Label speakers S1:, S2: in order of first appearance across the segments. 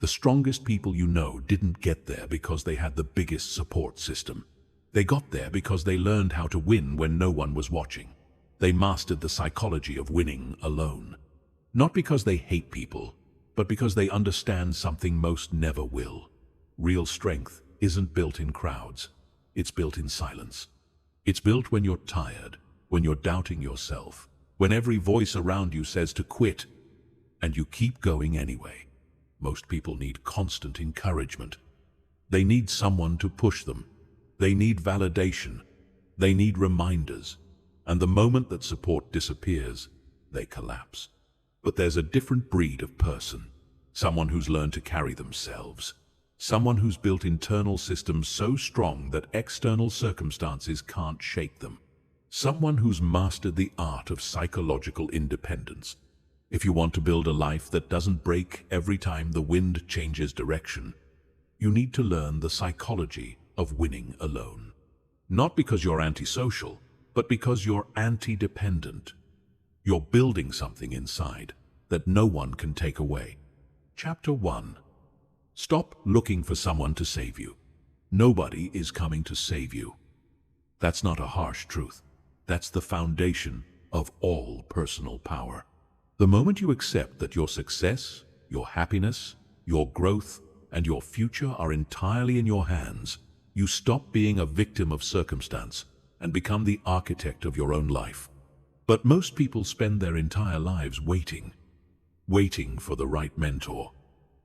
S1: The strongest people you know didn't get there because they had the biggest support system. They got there because they learned how to win when no one was watching. They mastered the psychology of winning alone. Not because they hate people, but because they understand something most never will. Real strength isn't built in crowds. It's built in silence. It's built when you're tired, when you're doubting yourself, when every voice around you says to quit, and you keep going anyway. Most people need constant encouragement. They need someone to push them. They need validation. They need reminders. And the moment that support disappears, they collapse. But there's a different breed of person. Someone who's learned to carry themselves. Someone who's built internal systems so strong that external circumstances can't shake them. Someone who's mastered the art of psychological independence. If you want to build a life that doesn't break every time the wind changes direction, you need to learn the psychology of winning alone. Not because you're antisocial, but because you're anti-dependent. You're building something inside that no one can take away. Chapter 1. Stop looking for someone to save you. Nobody is coming to save you. That's not a harsh truth. That's the foundation of all personal power. The moment you accept that your success, your happiness, your growth, and your future are entirely in your hands, you stop being a victim of circumstance and become the architect of your own life. But most people spend their entire lives waiting for the right mentor,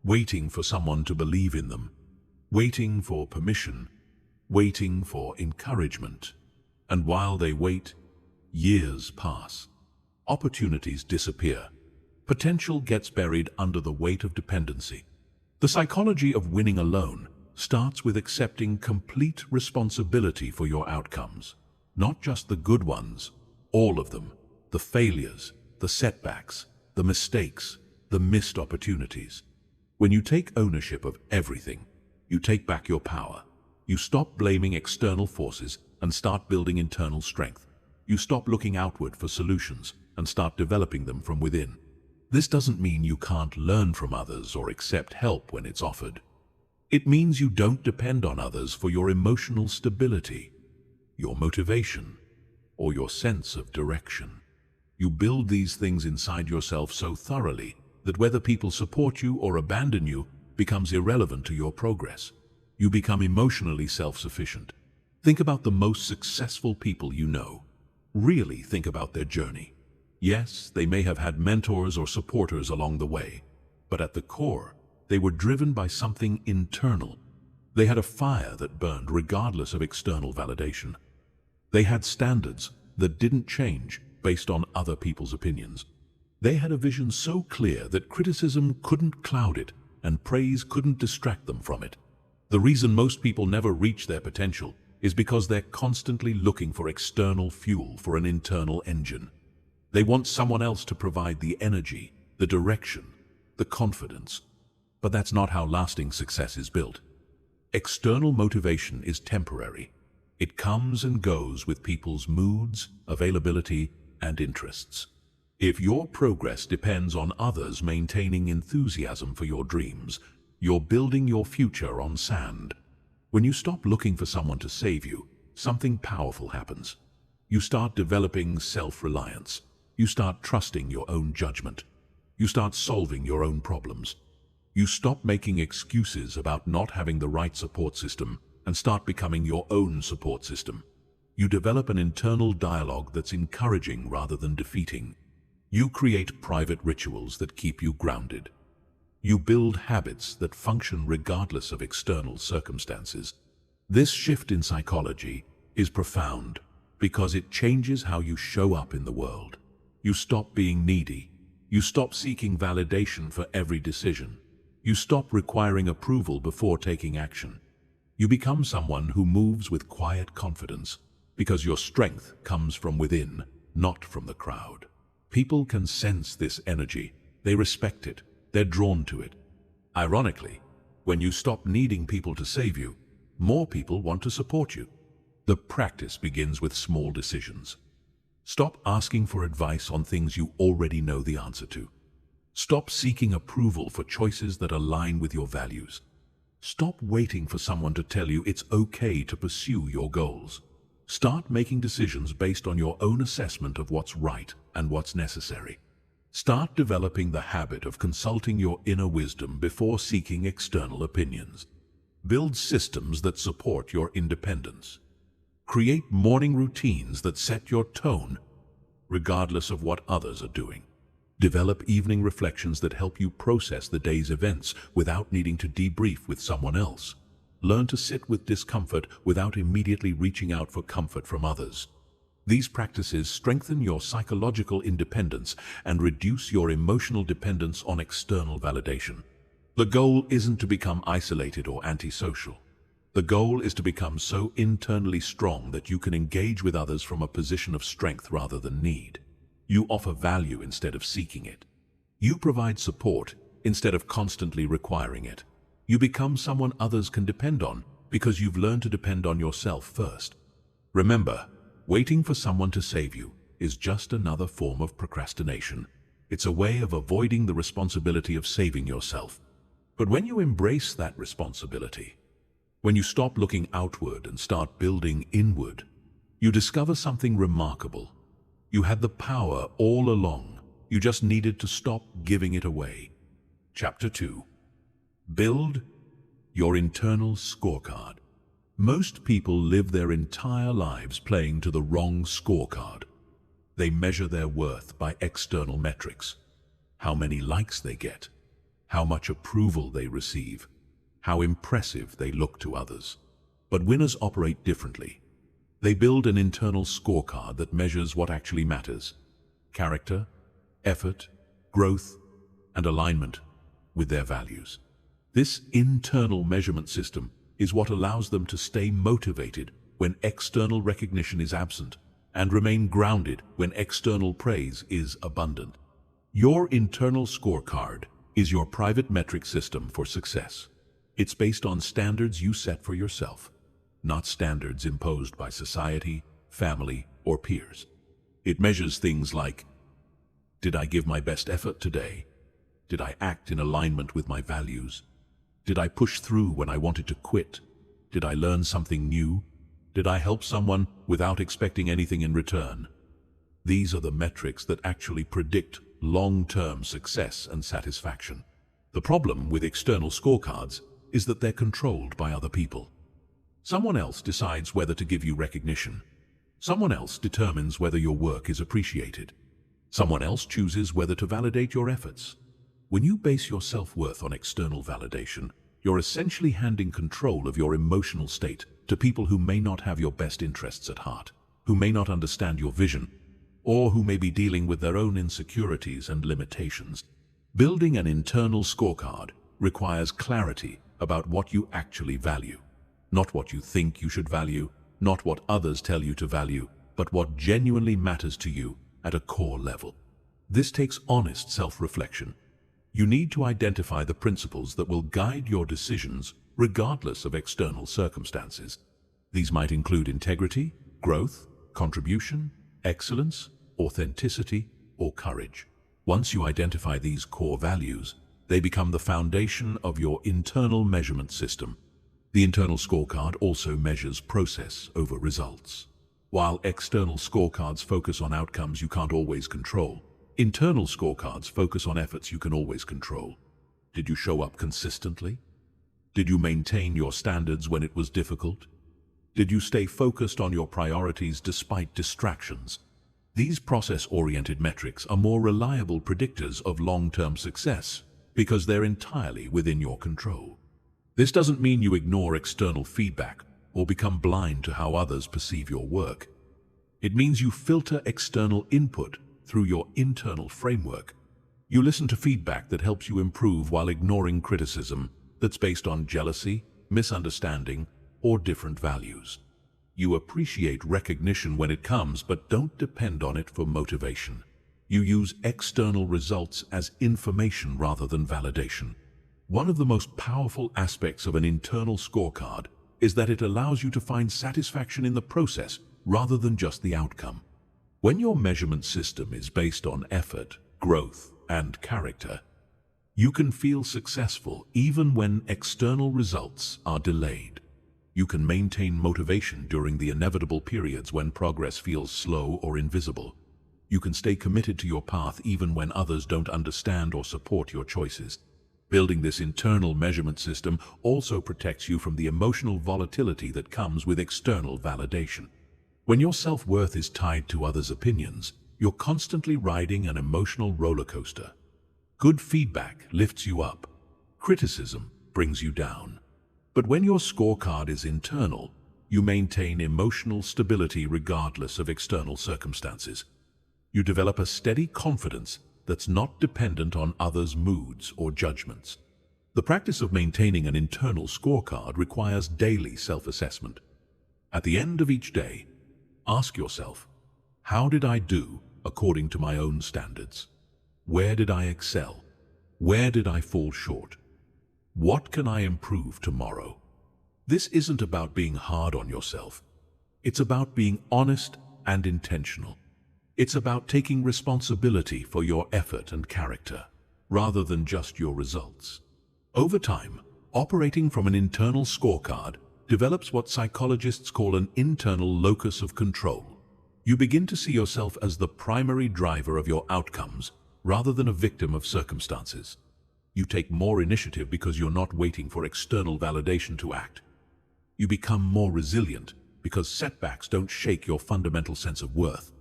S1: waiting for someone to believe in them, waiting for permission, waiting for encouragement. And while they wait, years pass. Opportunities disappear. Potential gets buried under the weight of dependency. The psychology of winning alone starts with accepting complete responsibility for your outcomes. Not just the good ones, all of them. The failures, the setbacks, the mistakes, the missed opportunities. When you take ownership of everything, you take back your power. You stop blaming external forces and start building internal strength. You stop looking outward for solutions and start developing them from within. This doesn't mean you can't learn from others or accept help when it's offered. It means you don't depend on others for your emotional stability, your motivation, or your sense of direction. You build these things inside yourself so thoroughly that whether people support you or abandon you becomes irrelevant to your progress. You become emotionally self-sufficient. Think about the most successful people you know. Really think about their journey. Yes, they may have had mentors or supporters along the way, but at the core, they were driven by something internal. They had a fire that burned regardless of external validation. They had standards that didn't change based on other people's opinions. They had a vision so clear that criticism couldn't cloud it and praise couldn't distract them from it. The reason most people never reach their potential is because they're constantly looking for external fuel for an internal engine. They want someone else to provide the energy, the direction, the confidence. But that's not how lasting success is built. External motivation is temporary. It comes and goes with people's moods, availability, and interests. If your progress depends on others maintaining enthusiasm for your dreams, you're building your future on sand. When you stop looking for someone to save you, something powerful happens. You start developing self-reliance. You start trusting your own judgment. You start solving your own problems. You stop making excuses about not having the right support system and start becoming your own support system. You develop an internal dialogue that's encouraging rather than defeating. You create private rituals that keep you grounded. You build habits that function regardless of external circumstances. This shift in psychology is profound because it changes how you show up in the world. You stop being needy. You stop seeking validation for every decision. You stop requiring approval before taking action. You become someone who moves with quiet confidence because your strength comes from within, not from the crowd. People can sense this energy. They respect it. They're drawn to it. Ironically, when you stop needing people to save you, more people want to support you. The practice begins with small decisions. Stop asking for advice on things you already know the answer to. Stop seeking approval for choices that align with your values. Stop waiting for someone to tell you it's okay to pursue your goals. Start making decisions based on your own assessment of what's right and what's necessary. Start developing the habit of consulting your inner wisdom before seeking external opinions. Build systems that support your independence. Create morning routines that set your tone, regardless of what others are doing. Develop evening reflections that help you process the day's events without needing to debrief with someone else. Learn to sit with discomfort without immediately reaching out for comfort from others. These practices strengthen your psychological independence and reduce your emotional dependence on external validation. The goal isn't to become isolated or antisocial. The goal is to become so internally strong that you can engage with others from a position of strength rather than need. You offer value instead of seeking it. You provide support instead of constantly requiring it. You become someone others can depend on because you've learned to depend on yourself first. Remember, waiting for someone to save you is just another form of procrastination. It's a way of avoiding the responsibility of saving yourself. But when you embrace that responsibility, when you stop looking outward and start building inward, you discover something remarkable. You had the power all along. You just needed to stop giving it away. Chapter 2. Build your internal scorecard. Most people live their entire lives playing to the wrong scorecard. They measure their worth by external metrics. How many likes they get, how much approval they receive, how impressive they look to others. But winners operate differently. They build an internal scorecard that measures what actually matters: character, effort, growth, and alignment with their values. This internal measurement system is what allows them to stay motivated when external recognition is absent and remain grounded when external praise is abundant. Your internal scorecard is your private metric system for success. It's based on standards you set for yourself, not standards imposed by society, family, or peers. It measures things like: did I give my best effort today? Did I act in alignment with my values? Did I push through when I wanted to quit? Did I learn something new? Did I help someone without expecting anything in return? These are the metrics that actually predict long-term success and satisfaction. The problem with external scorecards is that they're controlled by other people. Someone else decides whether to give you recognition. Someone else determines whether your work is appreciated. Someone else chooses whether to validate your efforts. When you base your self-worth on external validation, you're essentially handing control of your emotional state to people who may not have your best interests at heart, who may not understand your vision, or who may be dealing with their own insecurities and limitations. Building an internal scorecard requires clarity about what you actually value. Not what you think you should value, not what others tell you to value, but what genuinely matters to you at a core level. This takes honest self-reflection. You need to identify the principles that will guide your decisions regardless of external circumstances. These might include integrity, growth, contribution, excellence, authenticity, or courage. Once you identify these core values, they become the foundation of your internal measurement system. The internal scorecard also measures process over results. While external scorecards focus on outcomes you can't always control, internal scorecards focus on efforts you can always control. Did you show up consistently? Did you maintain your standards when it was difficult? Did you stay focused on your priorities despite distractions? These process-oriented metrics are more reliable predictors of long-term success because they're entirely within your control. This doesn't mean you ignore external feedback or become blind to how others perceive your work. It means you filter external input through your internal framework. You listen to feedback that helps you improve while ignoring criticism that's based on jealousy, misunderstanding, or different values. You appreciate recognition when it comes, but don't depend on it for motivation. You use external results as information rather than validation. One of the most powerful aspects of an internal scorecard is that it allows you to find satisfaction in the process rather than just the outcome. When your measurement system is based on effort, growth, and character. You can feel successful even when external results are delayed. You can maintain motivation during the inevitable periods when progress feels slow or invisible. You can stay committed to your path even when others don't understand or support your choices. Building this internal measurement system also protects you from the emotional volatility that comes with external validation. When your self-worth is tied to others' opinions, you're constantly riding an emotional roller coaster. Good feedback lifts you up. Criticism brings you down. But when your scorecard is internal, you maintain emotional stability regardless of external circumstances. You develop a steady confidence that's not dependent on others' moods or judgments. The practice of maintaining an internal scorecard requires daily self-assessment. At the end of each day, ask yourself, how did I do according to my own standards? Where did I excel? Where did I fall short? What can I improve tomorrow? This isn't about being hard on yourself. It's about being honest and intentional. It's about taking responsibility for your effort and character, rather than just your results. Over time, operating from an internal scorecard develops what psychologists call an internal locus of control. You begin to see yourself as the primary driver of your outcomes, rather than a victim of circumstances. You take more initiative because you're not waiting for external validation to act. You become more resilient because setbacks don't shake your fundamental sense of worth.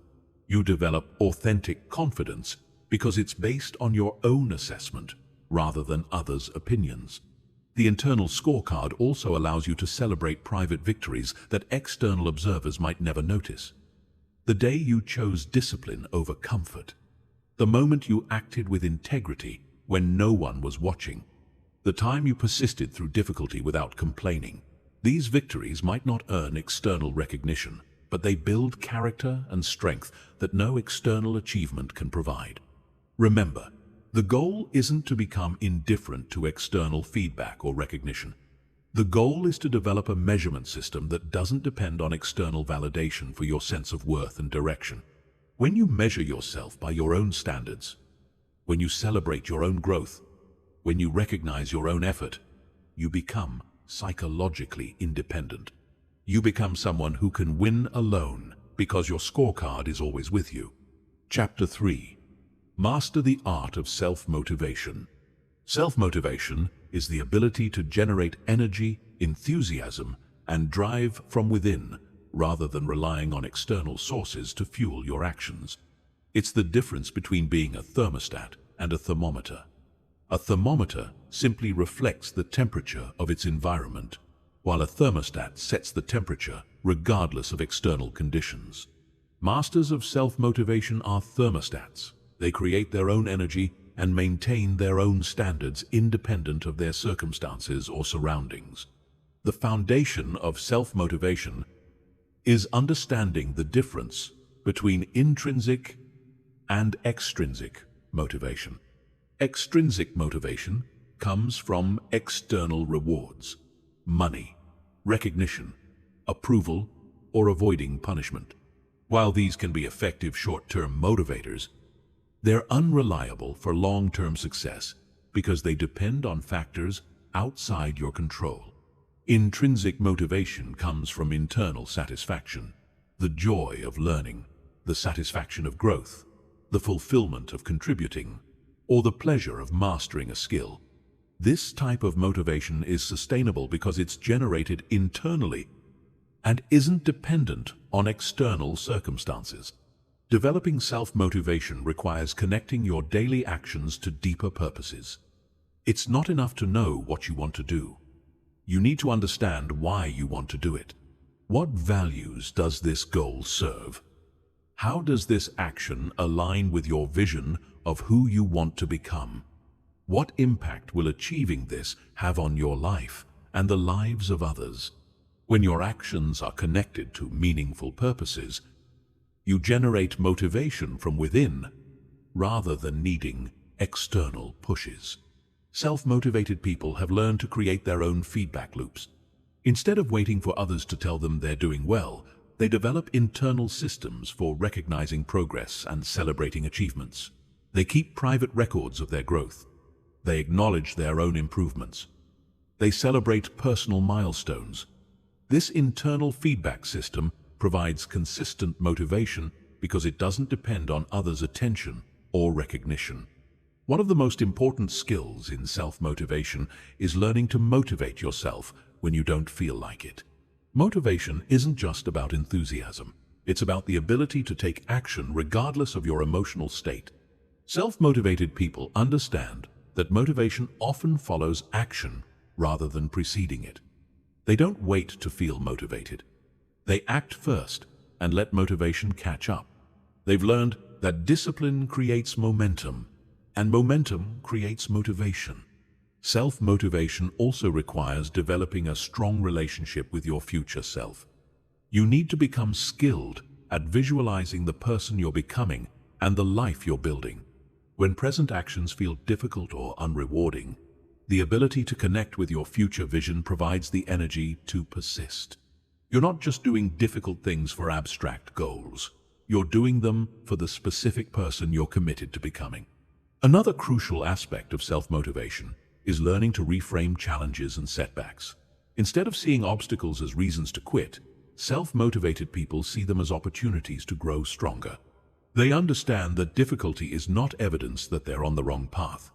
S1: You develop authentic confidence because it's based on your own assessment rather than others' opinions. The internal scorecard also allows you to celebrate private victories that external observers might never notice. The day you chose discipline over comfort, the moment you acted with integrity when no one was watching, the time you persisted through difficulty without complaining. These victories might not earn external recognition, but they build character and strength that no external achievement can provide. Remember, the goal isn't to become indifferent to external feedback or recognition. The goal is to develop a measurement system that doesn't depend on external validation for your sense of worth and direction. When you measure yourself by your own standards, when you celebrate your own growth, when you recognize your own effort, you become psychologically independent. You become someone who can win alone because your scorecard is always with you. Chapter 3. Master the art of self-motivation. Self-motivation is the ability to generate energy, enthusiasm, and drive from within, rather than relying on external sources to fuel your actions. It's the difference between being a thermostat and a thermometer. A thermometer simply reflects the temperature of its environment, while a thermostat sets the temperature regardless of external conditions. Masters of self-motivation are thermostats. They create their own energy and maintain their own standards independent of their circumstances or surroundings. The foundation of self-motivation is understanding the difference between intrinsic and extrinsic motivation. Extrinsic motivation comes from external rewards, money, recognition, approval, or avoiding punishment. While these can be effective short-term motivators, they're unreliable for long-term success because they depend on factors outside your control. Intrinsic motivation comes from internal satisfaction, the joy of learning, the satisfaction of growth, the fulfillment of contributing, or the pleasure of mastering a skill. This type of motivation is sustainable because it's generated internally and isn't dependent on external circumstances. Developing self-motivation requires connecting your daily actions to deeper purposes. It's not enough to know what you want to do. You need to understand why you want to do it. What values does this goal serve? How does this action align with your vision of who you want to become? What impact will achieving this have on your life and the lives of others? When your actions are connected to meaningful purposes, you generate motivation from within rather than needing external pushes. Self-motivated people have learned to create their own feedback loops. Instead of waiting for others to tell them they're doing well, they develop internal systems for recognizing progress and celebrating achievements. They keep private records of their growth. They acknowledge their own improvements. They celebrate personal milestones. This internal feedback system provides consistent motivation because it doesn't depend on others' attention or recognition. One of the most important skills in self-motivation is learning to motivate yourself when you don't feel like it. Motivation isn't just about enthusiasm. It's about the ability to take action regardless of your emotional state. Self-motivated people understand that motivation often follows action rather than preceding it. They don't wait to feel motivated. They act first and let motivation catch up. They've learned that discipline creates momentum, and momentum creates motivation. Self-motivation also requires developing a strong relationship with your future self. You need to become skilled at visualizing the person you're becoming and the life you're building. When present actions feel difficult or unrewarding, the ability to connect with your future vision provides the energy to persist. You're not just doing difficult things for abstract goals. You're doing them for the specific person you're committed to becoming. Another crucial aspect of self-motivation is learning to reframe challenges and setbacks. Instead of seeing obstacles as reasons to quit, self-motivated people see them as opportunities to grow stronger. They understand that difficulty is not evidence that they're on the wrong path.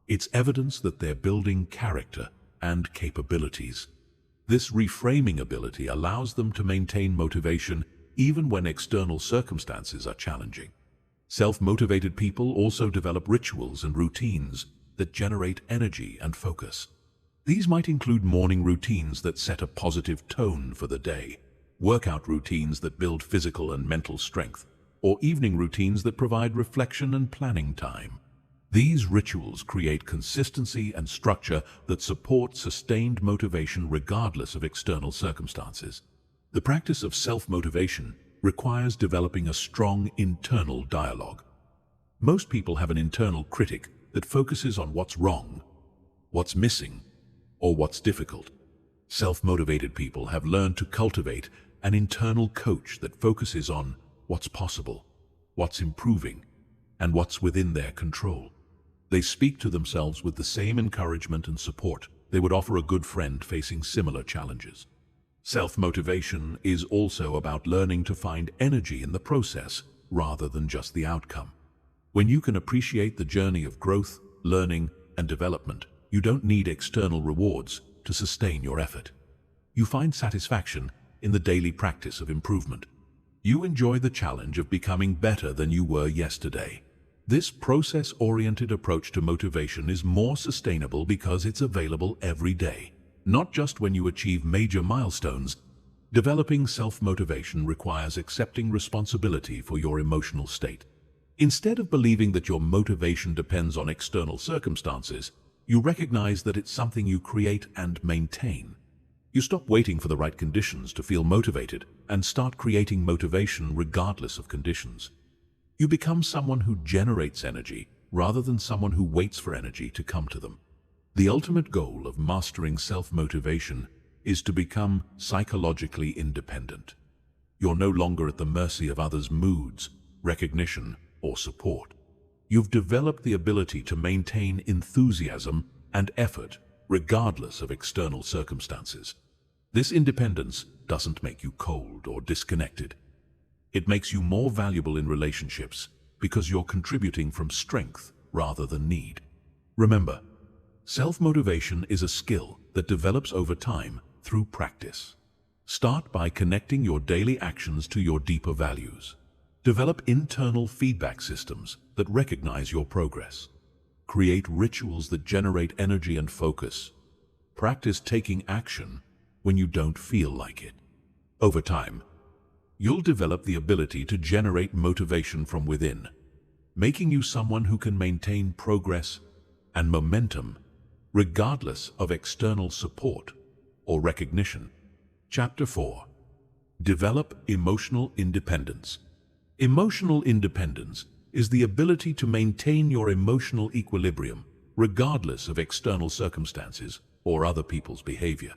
S1: It's evidence that they're building character and capabilities. This reframing ability allows them to maintain motivation even when external circumstances are challenging. Self-motivated people also develop rituals and routines that generate energy and focus. These might include morning routines that set a positive tone for the day, workout routines that build physical and mental strength, or evening routines that provide reflection and planning time. These rituals create consistency and structure that support sustained motivation regardless of external circumstances. The practice of self-motivation requires developing a strong internal dialogue. Most people have an internal critic that focuses on what's wrong, what's missing, or what's difficult. Self-motivated people have learned to cultivate an internal coach that focuses on what's possible, what's improving, and what's within their control. They speak to themselves with the same encouragement and support they would offer a good friend facing similar challenges. Self-motivation is also about learning to find energy in the process rather than just the outcome. When you can appreciate the journey of growth, learning, and development, you don't need external rewards to sustain your effort. You find satisfaction in the daily practice of improvement. You enjoy the challenge of becoming better than you were yesterday. This process-oriented approach to motivation is more sustainable because it's available every day, not just when you achieve major milestones. Developing self-motivation requires accepting responsibility for your emotional state. Instead of believing that your motivation depends on external circumstances, you recognize that it's something you create and maintain. You stop waiting for the right conditions to feel motivated and start creating motivation regardless of conditions. You become someone who generates energy rather than someone who waits for energy to come to them. The ultimate goal of mastering self-motivation is to become psychologically independent. You're no longer at the mercy of others' moods, recognition, or support. You've developed the ability to maintain enthusiasm and effort regardless of external circumstances. This independence doesn't make you cold or disconnected. It makes you more valuable in relationships because you're contributing from strength rather than need. Remember, self-motivation is a skill that develops over time through practice. Start by connecting your daily actions to your deeper values. Develop internal feedback systems that recognize your progress. Create rituals that generate energy and focus. Practice taking action when you don't feel like it. Over time, you'll develop the ability to generate motivation from within, making you someone who can maintain progress and momentum regardless of external support or recognition. Chapter 4. Develop emotional independence. Emotional independence is the ability to maintain your emotional equilibrium regardless of external circumstances or other people's behavior.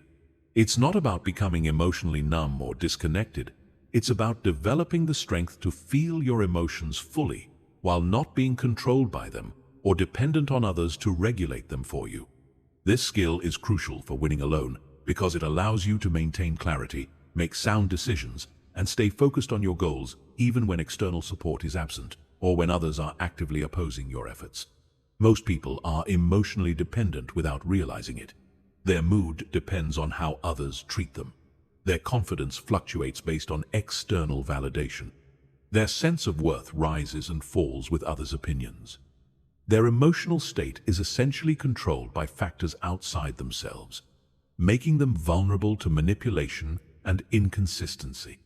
S1: It's not about becoming emotionally numb or disconnected. It's about developing the strength to feel your emotions fully while not being controlled by them or dependent on others to regulate them for you. This skill is crucial for winning alone because it allows you to maintain clarity, make sound decisions, and stay focused on your goals even when external support is absent or when others are actively opposing your efforts. Most people are emotionally dependent without realizing it. Their mood depends on how others treat them. Their confidence fluctuates based on external validation. Their sense of worth rises and falls with others' opinions. Their emotional state is essentially controlled by factors outside themselves, making them vulnerable to manipulation and inconsistency.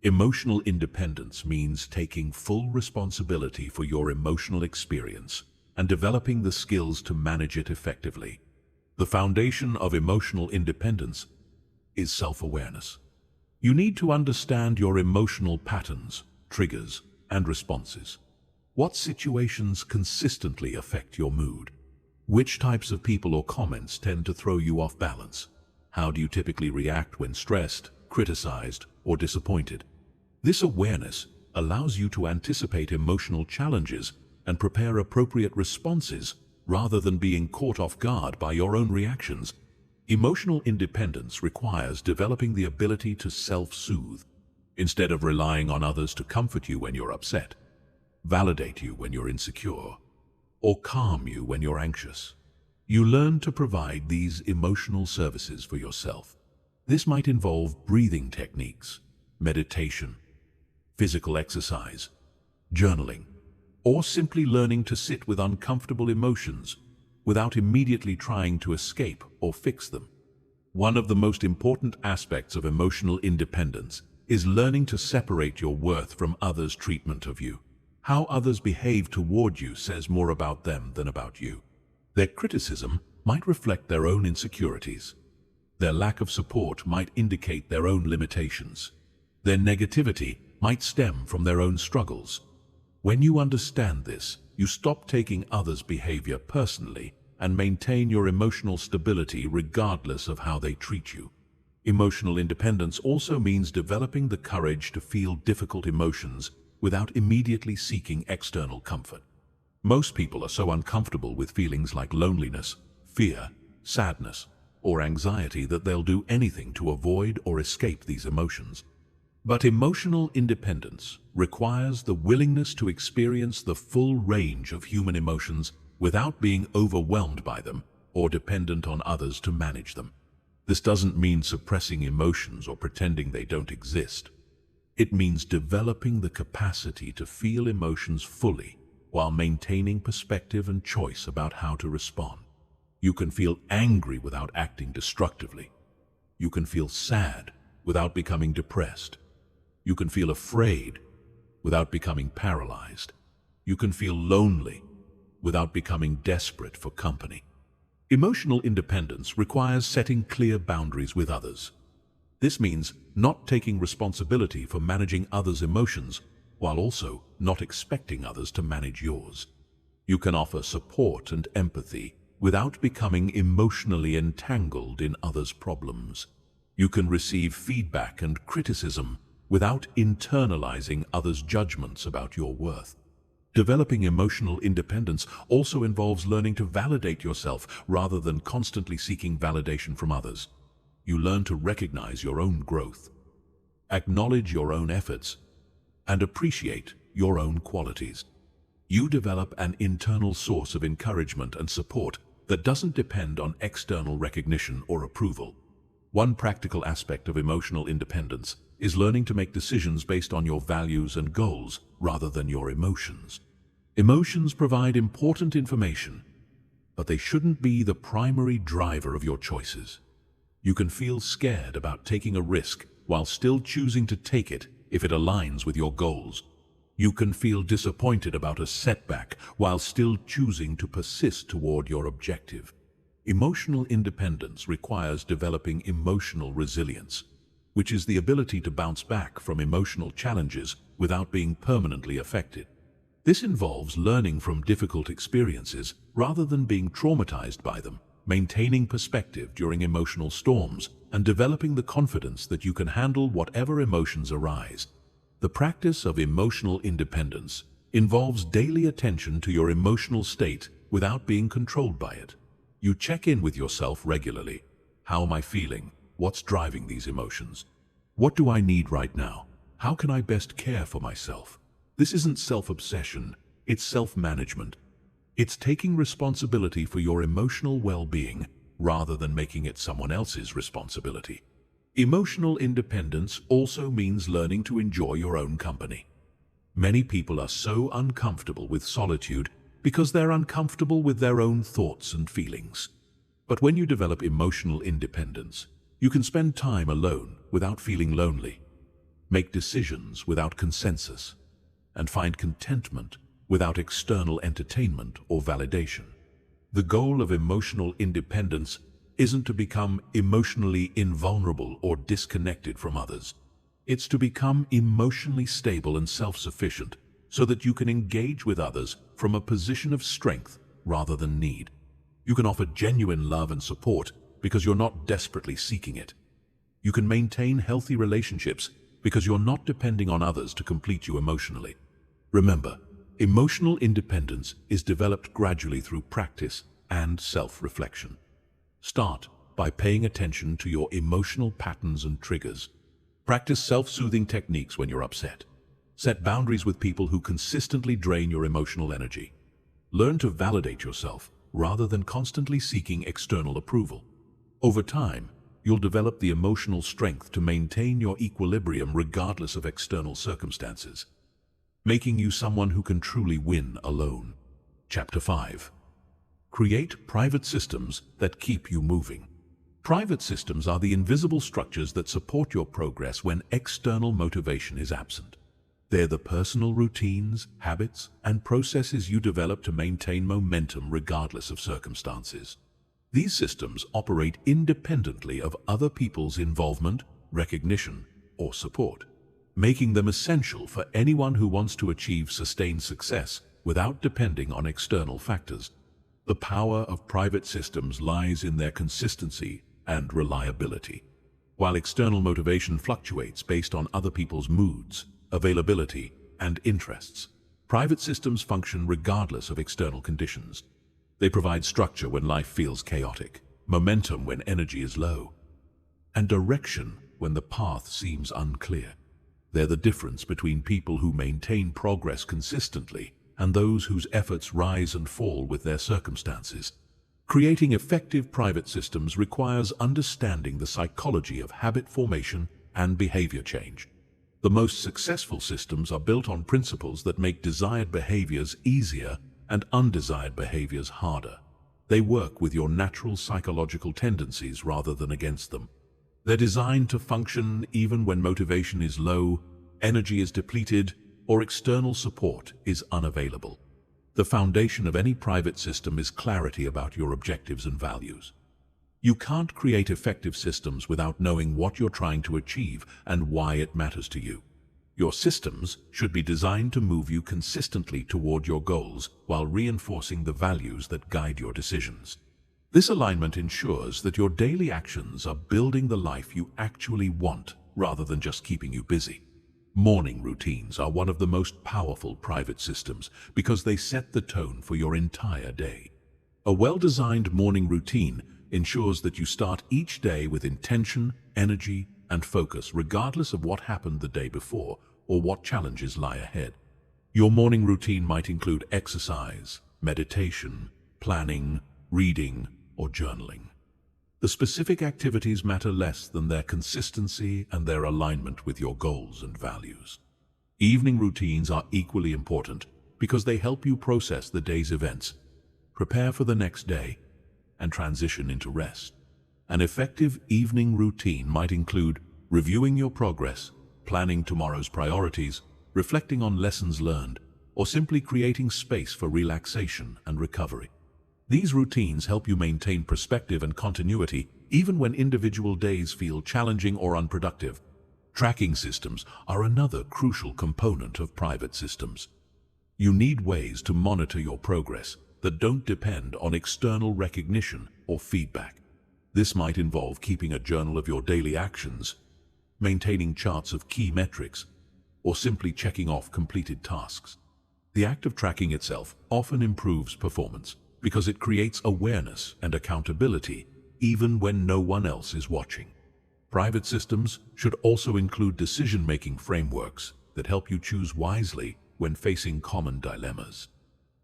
S1: Emotional independence means taking full responsibility for your emotional experience and developing the skills to manage it effectively. The foundation of emotional independence is self-awareness. You need to understand your emotional patterns, triggers, and responses. What situations consistently affect your mood? Which types of people or comments tend to throw you off balance? How do you typically react when stressed, criticized, or disappointed? This awareness allows you to anticipate emotional challenges and prepare appropriate responses rather than being caught off guard by your own reactions. Emotional independence requires developing the ability to self-soothe. Instead of relying on others to comfort you when you're upset, validate you when you're insecure, or calm you when you're anxious, you learn to provide these emotional services for yourself. This might involve breathing techniques, meditation, physical exercise, journaling, or simply learning to sit with uncomfortable emotions without immediately trying to escape or fix them. One of the most important aspects of emotional independence is learning to separate your worth from others' treatment of you. How others behave toward you says more about them than about you. Their criticism might reflect their own insecurities. Their lack of support might indicate their own limitations. Their negativity might stem from their own struggles. When you understand this, you stop taking others' behavior personally and maintain your emotional stability regardless of how they treat you. Emotional independence also means developing the courage to feel difficult emotions without immediately seeking external comfort. Most people are so uncomfortable with feelings like loneliness, fear, sadness, or anxiety that they'll do anything to avoid or escape these emotions. But emotional independence requires the willingness to experience the full range of human emotions without being overwhelmed by them or dependent on others to manage them. This doesn't mean suppressing emotions or pretending they don't exist. It means developing the capacity to feel emotions fully while maintaining perspective and choice about how to respond. You can feel angry without acting destructively. You can feel sad without becoming depressed. You can feel afraid without becoming paralyzed. You can feel lonely without becoming desperate for company. Emotional independence requires setting clear boundaries with others. This means not taking responsibility for managing others' emotions while also not expecting others to manage yours. You can offer support and empathy without becoming emotionally entangled in others' problems. You can receive feedback and criticism without internalizing others' judgments about your worth. Developing emotional independence also involves learning to validate yourself rather than constantly seeking validation from others. You learn to recognize your own growth, acknowledge your own efforts, and appreciate your own qualities. You develop an internal source of encouragement and support that doesn't depend on external recognition or approval. One practical aspect of emotional independence is learning to make decisions based on your values and goals rather than your emotions. Emotions provide important information, but they shouldn't be the primary driver of your choices. You can feel scared about taking a risk while still choosing to take it if it aligns with your goals. You can feel disappointed about a setback while still choosing to persist toward your objective. Emotional independence requires developing emotional resilience, which is the ability to bounce back from emotional challenges without being permanently affected. This involves learning from difficult experiences rather than being traumatized by them, maintaining perspective during emotional storms, and developing the confidence that you can handle whatever emotions arise. The practice of emotional independence involves daily attention to your emotional state without being controlled by it. You check in with yourself regularly. How am I feeling? What's driving these emotions? What do I need right now? How can I best care for myself? This isn't self-obsession, it's self-management. It's taking responsibility for your emotional well-being rather than making it someone else's responsibility. Emotional independence also means learning to enjoy your own company. Many people are so uncomfortable with solitude because they're uncomfortable with their own thoughts and feelings. But when you develop emotional independence, you can spend time alone without feeling lonely, make decisions without consensus, and find contentment without external entertainment or validation. The goal of emotional independence isn't to become emotionally invulnerable or disconnected from others. It's to become emotionally stable and self-sufficient so that you can engage with others from a position of strength rather than need. You can offer genuine love and support because you're not desperately seeking it. You can maintain healthy relationships because you're not depending on others to complete you emotionally. Remember, emotional independence is developed gradually through practice and self-reflection. Start by paying attention to your emotional patterns and triggers. Practice self-soothing techniques when you're upset. Set boundaries with people who consistently drain your emotional energy. Learn to validate yourself rather than constantly seeking external approval. Over time, you'll develop the emotional strength to maintain your equilibrium regardless of external circumstances, making you someone who can truly win alone. Chapter 5. Create private systems that keep you moving. Private systems are the invisible structures that support your progress when external motivation is absent. They're the personal routines, habits, and processes you develop to maintain momentum regardless of circumstances. These systems operate independently of other people's involvement, recognition, or support, making them essential for anyone who wants to achieve sustained success without depending on external factors. The power of private systems lies in their consistency and reliability. While external motivation fluctuates based on other people's moods, availability, and interests, private systems function regardless of external conditions. They provide structure when life feels chaotic, momentum when energy is low, and direction when the path seems unclear. They're the difference between people who maintain progress consistently and those whose efforts rise and fall with their circumstances. Creating effective private systems requires understanding the psychology of habit formation and behavior change. The most successful systems are built on principles that make desired behaviors easier and undesired behaviors harder. They work with your natural psychological tendencies rather than against them. They're designed to function even when motivation is low, energy is depleted, or external support is unavailable. The foundation of any private system is clarity about your objectives and values. You can't create effective systems without knowing what you're trying to achieve and why it matters to you. Your systems should be designed to move you consistently toward your goals while reinforcing the values that guide your decisions. This alignment ensures that your daily actions are building the life you actually want rather than just keeping you busy. Morning routines are one of the most powerful private systems because they set the tone for your entire day. A well-designed morning routine ensures that you start each day with intention, energy, and focus regardless of what happened the day before or what challenges lie ahead. Your morning routine might include exercise, meditation, planning, reading, or journaling. The specific activities matter less than their consistency and their alignment with your goals and values. Evening routines are equally important because they help you process the day's events, prepare for the next day, and transition into rest. An effective evening routine might include reviewing your progress, planning tomorrow's priorities, reflecting on lessons learned, or simply creating space for relaxation and recovery. These routines help you maintain perspective and continuity even when individual days feel challenging or unproductive. Tracking systems are another crucial component of private systems. You need ways to monitor your progress that don't depend on external recognition or feedback. This might involve keeping a journal of your daily actions, maintaining charts of key metrics, or simply checking off completed tasks. The act of tracking itself often improves performance because it creates awareness and accountability even when no one else is watching. Private systems should also include decision-making frameworks that help you choose wisely when facing common dilemmas.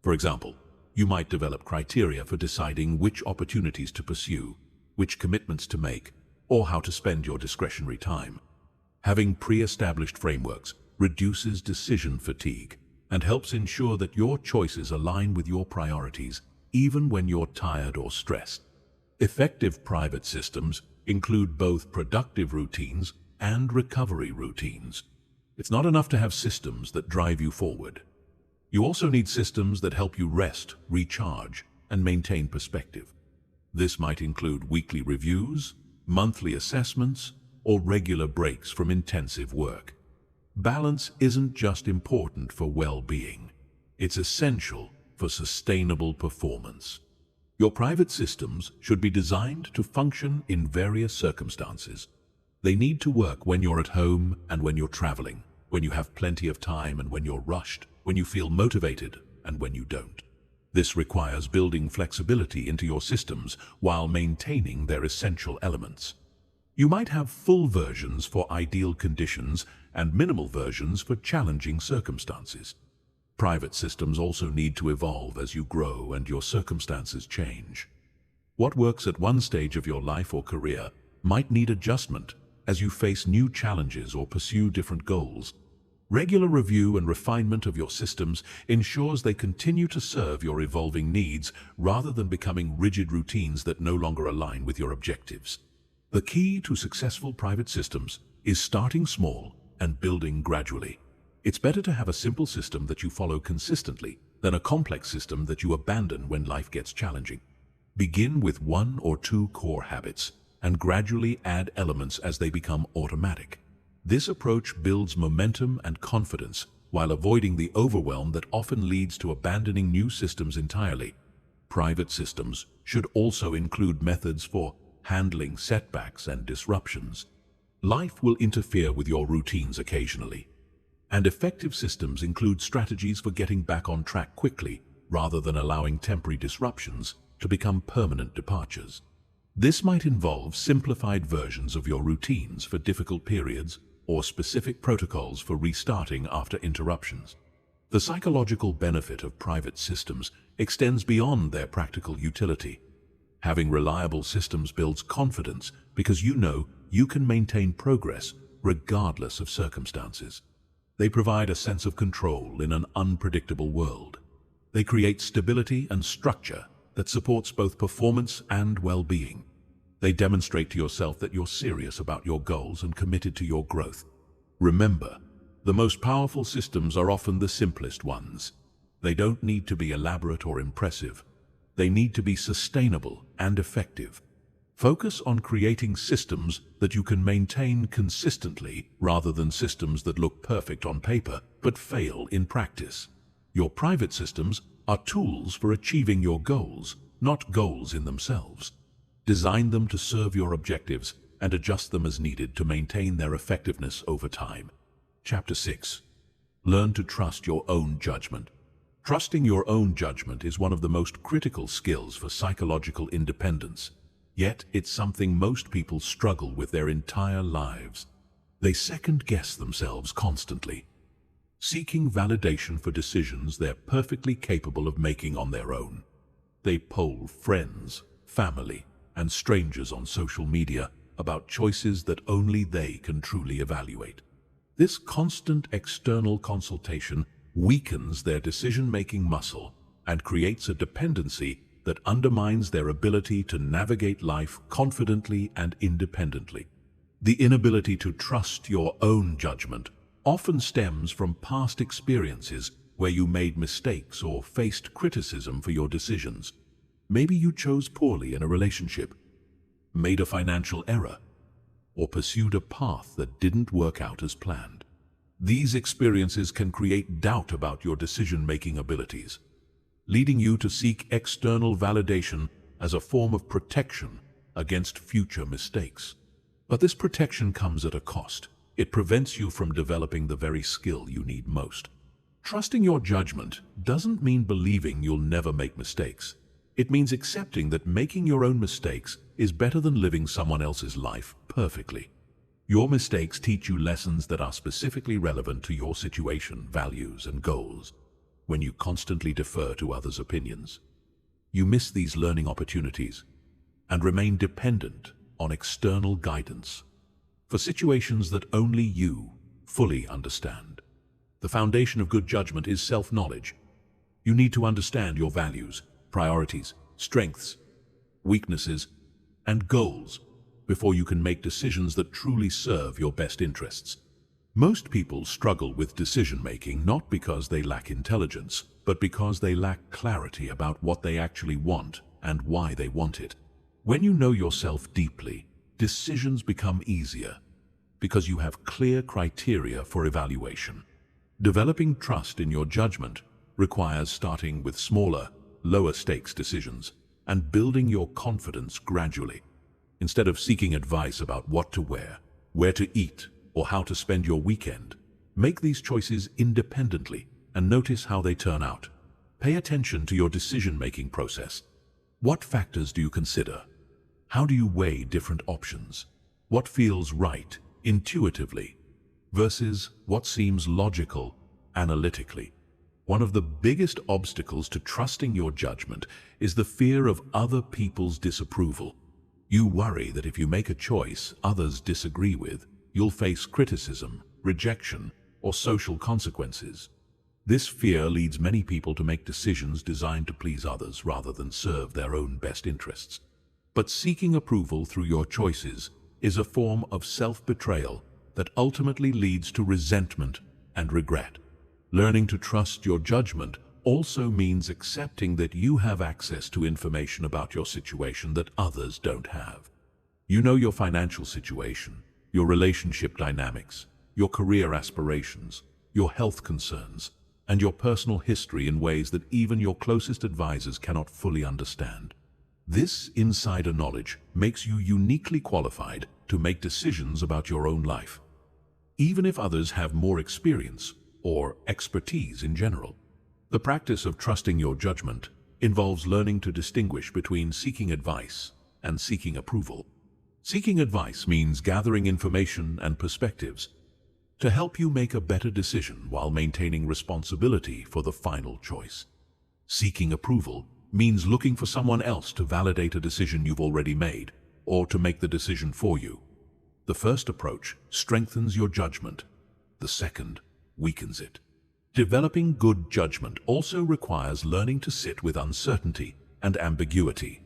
S1: For example, you might develop criteria for deciding which opportunities to pursue, which commitments to make, or how to spend your discretionary time. Having pre-established frameworks reduces decision fatigue and helps ensure that your choices align with your priorities, even when you're tired or stressed. Effective private systems include both productive routines and recovery routines. It's not enough to have systems that drive you forward. You also need systems that help you rest, recharge, and maintain perspective. This might include weekly reviews, monthly assessments, or regular breaks from intensive work. Balance isn't just important for well-being. It's essential for sustainable performance. Your private systems should be designed to function in various circumstances. They need to work when you're at home and when you're traveling, when you have plenty of time and when you're rushed, when you feel motivated and when you don't. This requires building flexibility into your systems while maintaining their essential elements. You might have full versions for ideal conditions and minimal versions for challenging circumstances. Private systems also need to evolve as you grow and your circumstances change. What works at one stage of your life or career might need adjustment as you face new challenges or pursue different goals. Regular review and refinement of your systems ensures they continue to serve your evolving needs rather than becoming rigid routines that no longer align with your objectives. The key to successful private systems is starting small and building gradually. It's better to have a simple system that you follow consistently than a complex system that you abandon when life gets challenging. Begin with 1 or 2 core habits and gradually add elements as they become automatic. This approach builds momentum and confidence while avoiding the overwhelm that often leads to abandoning new systems entirely. Private systems should also include methods for handling setbacks and disruptions. Life will interfere with your routines occasionally, and effective systems include strategies for getting back on track quickly rather than allowing temporary disruptions to become permanent departures. This might involve simplified versions of your routines for difficult periods or specific protocols for restarting after interruptions. The psychological benefit of private systems extends beyond their practical utility. Having reliable systems builds confidence because you know you can maintain progress regardless of circumstances. They provide a sense of control in an unpredictable world. They create stability and structure that supports both performance and well-being. They demonstrate to yourself that you're serious about your goals and committed to your growth. Remember, the most powerful systems are often the simplest ones. They don't need to be elaborate or impressive. They need to be sustainable and effective. Focus on creating systems that you can maintain consistently rather than systems that look perfect on paper but fail in practice. Your private systems are tools for achieving your goals, not goals in themselves. Design them to serve your objectives and adjust them as needed to maintain their effectiveness over time. Chapter 6. Learn to trust your own judgment. Trusting your own judgment is one of the most critical skills for psychological independence. Yet it's something most people struggle with their entire lives. They second-guess themselves constantly, seeking validation for decisions they're perfectly capable of making on their own. They poll friends, family, and strangers on social media about choices that only they can truly evaluate. This constant external consultation weakens their decision-making muscle and creates a dependency that undermines their ability to navigate life confidently and independently. The inability to trust your own judgment often stems from past experiences where you made mistakes or faced criticism for your decisions. Maybe you chose poorly in a relationship, made a financial error, or pursued a path that didn't work out as planned. These experiences can create doubt about your decision-making abilities, leading you to seek external validation as a form of protection against future mistakes. But this protection comes at a cost. It prevents you from developing the very skill you need most. Trusting your judgment doesn't mean believing you'll never make mistakes. It means accepting that making your own mistakes is better than living someone else's life perfectly. Your mistakes teach you lessons that are specifically relevant to your situation, values, and goals. When you constantly defer to others' opinions, you miss these learning opportunities and remain dependent on external guidance for situations that only you fully understand. The foundation of good judgment is self-knowledge. You need to understand your values, priorities, strengths, weaknesses, and goals before you can make decisions that truly serve your best interests. Most people struggle with decision-making not because they lack intelligence, but because they lack clarity about what they actually want and why they want it. When you know yourself deeply, decisions become easier because you have clear criteria for evaluation. Developing trust in your judgment requires starting with smaller, lower-stakes decisions and building your confidence gradually. Instead of seeking advice about what to wear, where to eat, or how to spend your weekend, make these choices independently and notice how they turn out. Pay attention to your decision-making process. What factors do you consider? How do you weigh different options? What feels right intuitively versus what seems logical analytically? One of the biggest obstacles to trusting your judgment is the fear of other people's disapproval. You worry that if you make a choice others disagree with, you'll face criticism, rejection, or social consequences. This fear leads many people to make decisions designed to please others rather than serve their own best interests. But seeking approval through your choices is a form of self-betrayal that ultimately leads to resentment and regret. Learning to trust your judgment also means accepting that you have access to information about your situation that others don't have. You know your financial situation, your relationship dynamics, your career aspirations, your health concerns, and your personal history in ways that even your closest advisors cannot fully understand. This insider knowledge makes you uniquely qualified to make decisions about your own life, even if others have more experience or expertise in general. The practice of trusting your judgment involves learning to distinguish between seeking advice and seeking approval. Seeking advice means gathering information and perspectives to help you make a better decision while maintaining responsibility for the final choice. Seeking approval means looking for someone else to validate a decision you've already made or to make the decision for you. The first approach strengthens your judgment. The second weakens it. Developing good judgment also requires learning to sit with uncertainty and ambiguity.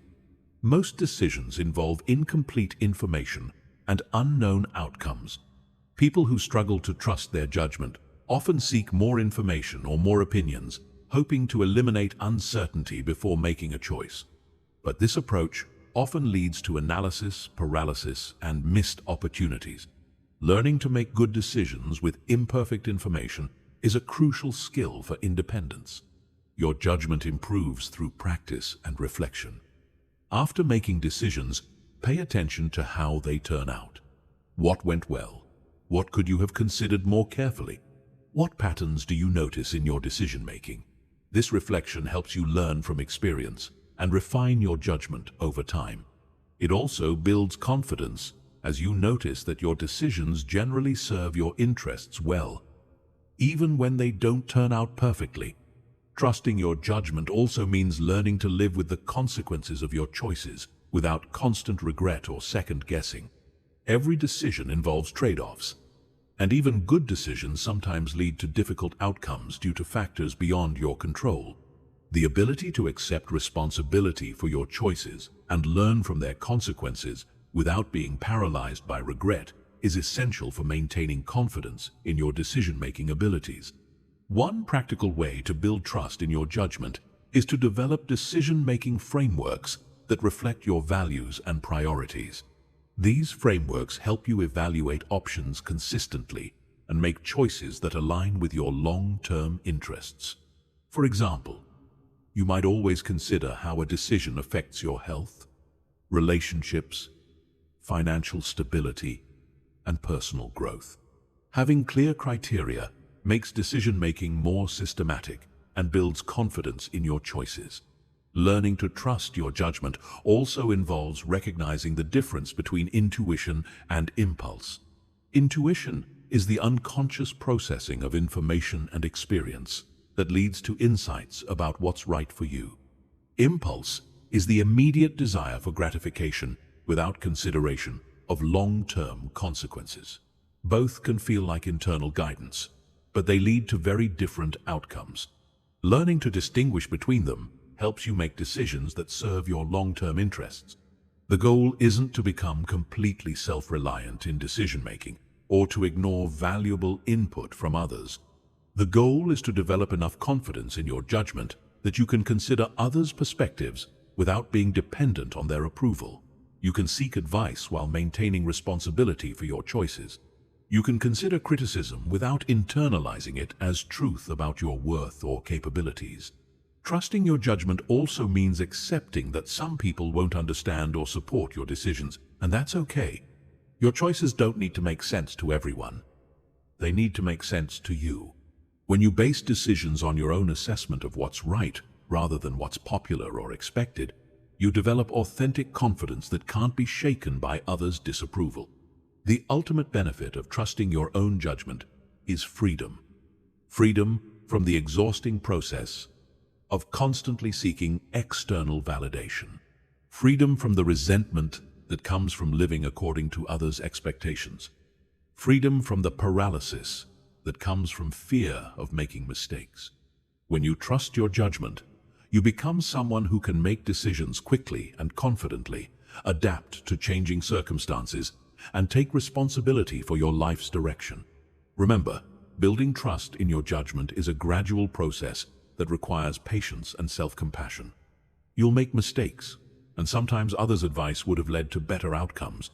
S1: Most decisions involve incomplete information and unknown outcomes. People who struggle to trust their judgment often seek more information or more opinions, hoping to eliminate uncertainty before making a choice. But this approach often leads to analysis paralysis and missed opportunities. Learning to make good decisions with imperfect information is a crucial skill for independence. Your judgment improves through practice and reflection. After making decisions, pay attention to how they turn out. What went well? What could you have considered more carefully? What patterns do you notice in your decision-making? This reflection helps you learn from experience and refine your judgment over time. It also builds confidence as you notice that your decisions generally serve your interests well, even when they don't turn out perfectly. Trusting your judgment also means learning to live with the consequences of your choices without constant regret or second-guessing. Every decision involves trade-offs, and even good decisions sometimes lead to difficult outcomes due to factors beyond your control. The ability to accept responsibility for your choices and learn from their consequences without being paralyzed by regret is essential for maintaining confidence in your decision-making abilities. One practical way to build trust in your judgment is to develop decision-making frameworks that reflect your values and priorities. These frameworks help you evaluate options consistently and make choices that align with your long-term interests. For example, you might always consider how a decision affects your health, relationships, financial stability, and personal growth. Having clear criteria makes decision-making more systematic and builds confidence in your choices. Learning to trust your judgment also involves recognizing the difference between intuition and impulse. Intuition is the unconscious processing of information and experience that leads to insights about what's right for you. Impulse is the immediate desire for gratification without consideration of long-term consequences. Both can feel like internal guidance, but they lead to very different outcomes. Learning to distinguish between them helps you make decisions that serve your long-term interests. The goal isn't to become completely self-reliant in decision-making or to ignore valuable input from others. The goal is to develop enough confidence in your judgment that you can consider others' perspectives without being dependent on their approval. You can seek advice while maintaining responsibility for your choices. You can consider criticism without internalizing it as truth about your worth or capabilities. Trusting your judgment also means accepting that some people won't understand or support your decisions, and that's okay. Your choices don't need to make sense to everyone. They need to make sense to you. When you base decisions on your own assessment of what's right, rather than what's popular or expected, you develop authentic confidence that can't be shaken by others' disapproval. The ultimate benefit of trusting your own judgment is freedom. Freedom from the exhausting process of constantly seeking external validation. Freedom from the resentment that comes from living according to others' expectations. Freedom from the paralysis that comes from fear of making mistakes. When you trust your judgment, you become someone who can make decisions quickly and confidently, adapt to changing circumstances, and take responsibility for your life's direction. Remember, building trust in your judgment is a gradual process that requires patience and self-compassion. You'll make mistakes, and sometimes others' advice would have led to better outcomes.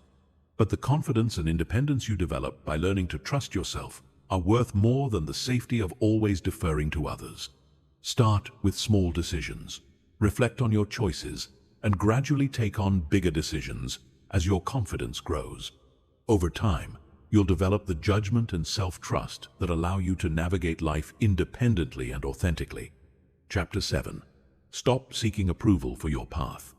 S1: But the confidence and independence you develop by learning to trust yourself are worth more than the safety of always deferring to others. Start with small decisions, reflect on your choices, and gradually take on bigger decisions as your confidence grows. Over time, you'll develop the judgment and self-trust that allow you to navigate life independently and authentically. Chapter 7. Stop seeking approval for your path.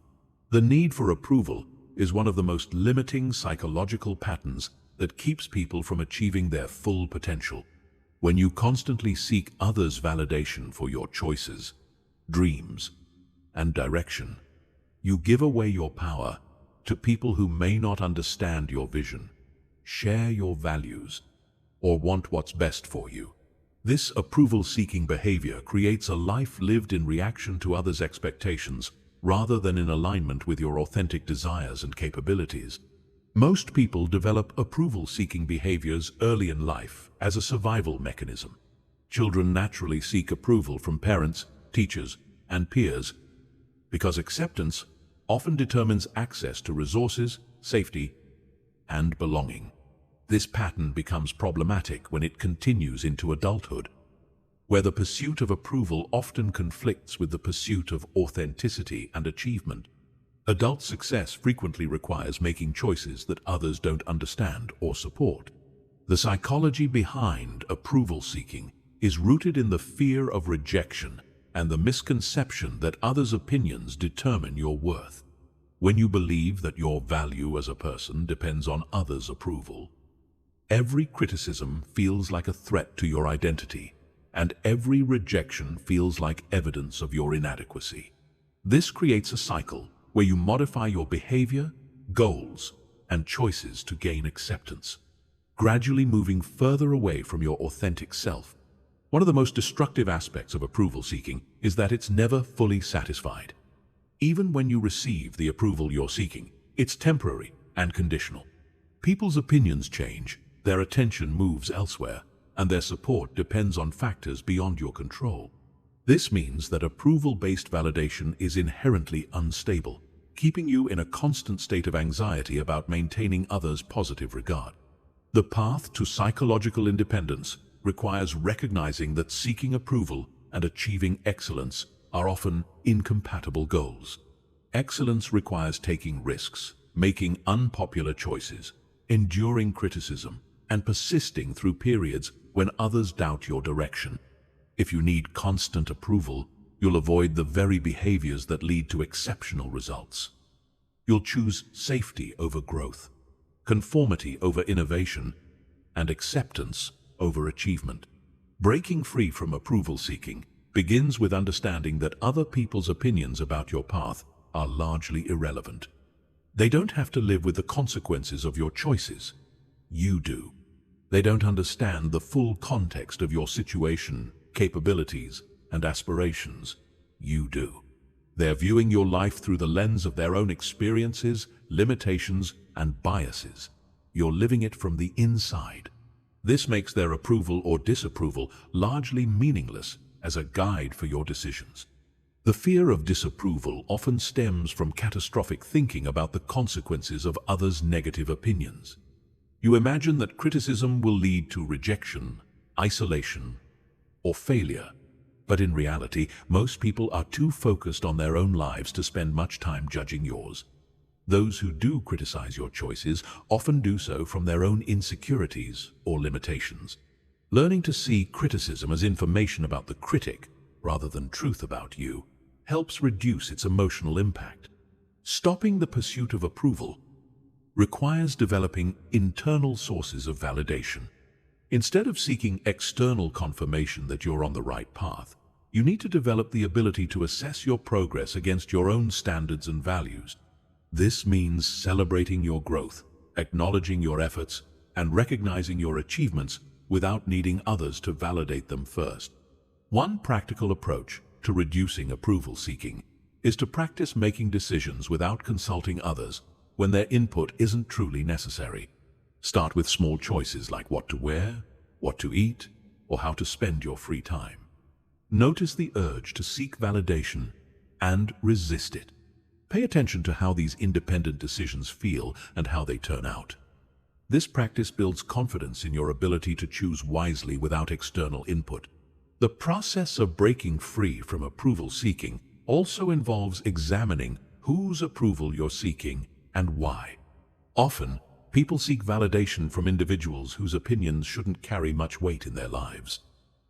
S1: The need for approval is one of the most limiting psychological patterns that keeps people from achieving their full potential. When you constantly seek others' validation for your choices, dreams, and direction, you give away your power to people who may not understand your vision, share your values, or want what's best for you. This approval-seeking behavior creates a life lived in reaction to others' expectations rather than in alignment with your authentic desires and capabilities. Most people develop approval-seeking behaviors early in life as a survival mechanism. Children naturally seek approval from parents, teachers, and peers because acceptance often determines access to resources, safety, and belonging. This pattern becomes problematic when it continues into adulthood, where the pursuit of approval often conflicts with the pursuit of authenticity and achievement. Adult success frequently requires making choices that others don't understand or support. The psychology behind approval seeking is rooted in the fear of rejection and the misconception that others' opinions determine your worth. When you believe that your value as a person depends on others' approval, every criticism feels like a threat to your identity, and every rejection feels like evidence of your inadequacy. This creates a cycle where you modify your behavior, goals, and choices to gain acceptance, gradually moving further away from your authentic self. One of the most destructive aspects of approval seeking is that it's never fully satisfied. Even when you receive the approval you're seeking, it's temporary and conditional. People's opinions change, their attention moves elsewhere, and their support depends on factors beyond your control. This means that approval-based validation is inherently unstable, keeping you in a constant state of anxiety about maintaining others' positive regard. The path to psychological independence requires recognizing that seeking approval and achieving excellence are often incompatible goals. Excellence requires taking risks, making unpopular choices, enduring criticism, and persisting through periods when others doubt your direction. If you need constant approval, you'll avoid the very behaviors that lead to exceptional results. You'll choose safety over growth, conformity over innovation, and acceptance over achievement. Breaking free from approval seeking begins with understanding that other people's opinions about your path are largely irrelevant. They don't have to live with the consequences of your choices. You do. They don't understand the full context of your situation, capabilities, and aspirations. You do. They're viewing your life through the lens of their own experiences, limitations, and biases. You're living it from the inside. This makes their approval or disapproval largely meaningless as a guide for your decisions. The fear of disapproval often stems from catastrophic thinking about the consequences of others' negative opinions. You imagine that criticism will lead to rejection, isolation, or failure. But in reality, most people are too focused on their own lives to spend much time judging yours. Those who do criticize your choices often do so from their own insecurities or limitations. Learning to see criticism as information about the critic, rather than truth about you, helps reduce its emotional impact. Stopping the pursuit of approval requires developing internal sources of validation. Instead of seeking external confirmation that you're on the right path, you need to develop the ability to assess your progress against your own standards and values. This means celebrating your growth, acknowledging your efforts, and recognizing your achievements without needing others to validate them first. One practical approach to reducing approval seeking is to practice making decisions without consulting others when their input isn't truly necessary. Start with small choices like what to wear, what to eat, or how to spend your free time. Notice the urge to seek validation and resist it. Pay attention to how these independent decisions feel and how they turn out. This practice builds confidence in your ability to choose wisely without external input. The process of breaking free from approval seeking also involves examining whose approval you're seeking and why. Often, people seek validation from individuals whose opinions shouldn't carry much weight in their lives.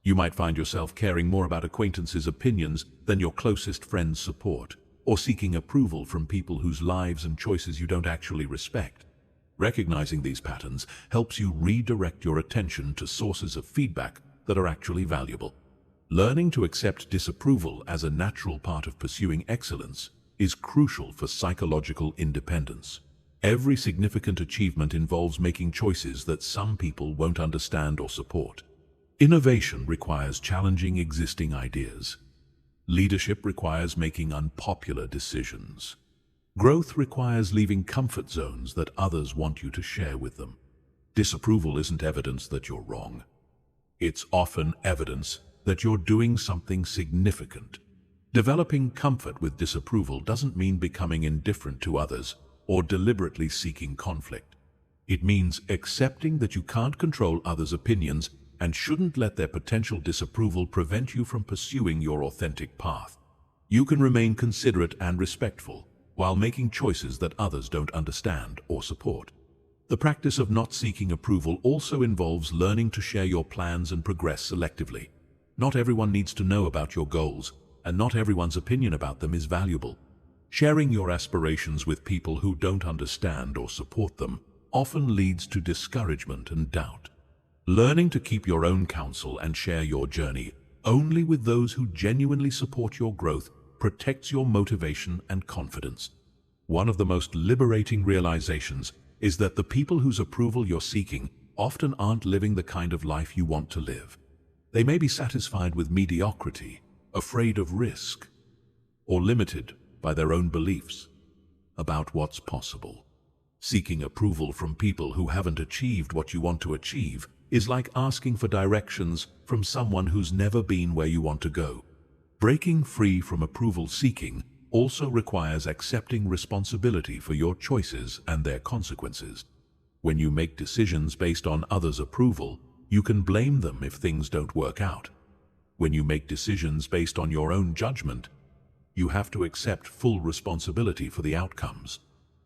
S1: You might find yourself caring more about acquaintances' opinions than your closest friends' support, or seeking approval from people whose lives and choices you don't actually respect. Recognizing these patterns helps you redirect your attention to sources of feedback that are actually valuable. Learning to accept disapproval as a natural part of pursuing excellence is crucial for psychological independence. Every significant achievement involves making choices that some people won't understand or support. Innovation requires challenging existing ideas. Leadership requires making unpopular decisions. Growth requires leaving comfort zones that others want you to share with them. Disapproval isn't evidence that you're wrong. It's often evidence that you're doing something significant. Developing comfort with disapproval doesn't mean becoming indifferent to others or deliberately seeking conflict. It means accepting that you can't control others' opinions and shouldn't let their potential disapproval prevent you from pursuing your authentic path. You can remain considerate and respectful while making choices that others don't understand or support. The practice of not seeking approval also involves learning to share your plans and progress selectively. Not everyone needs to know about your goals, and not everyone's opinion about them is valuable. Sharing your aspirations with people who don't understand or support them often leads to discouragement and doubt. Learning to keep your own counsel and share your journey only with those who genuinely support your growth protects your motivation and confidence. One of the most liberating realizations is that the people whose approval you're seeking often aren't living the kind of life you want to live. They may be satisfied with mediocrity, afraid of risk, or limited by their own beliefs about what's possible. Seeking approval from people who haven't achieved what you want to achieve is like asking for directions from someone who's never been where you want to go. Breaking free from approval seeking also requires accepting responsibility for your choices and their consequences. When you make decisions based on others' approval, you can blame them if things don't work out. When you make decisions based on your own judgment, you have to accept full responsibility for the outcomes.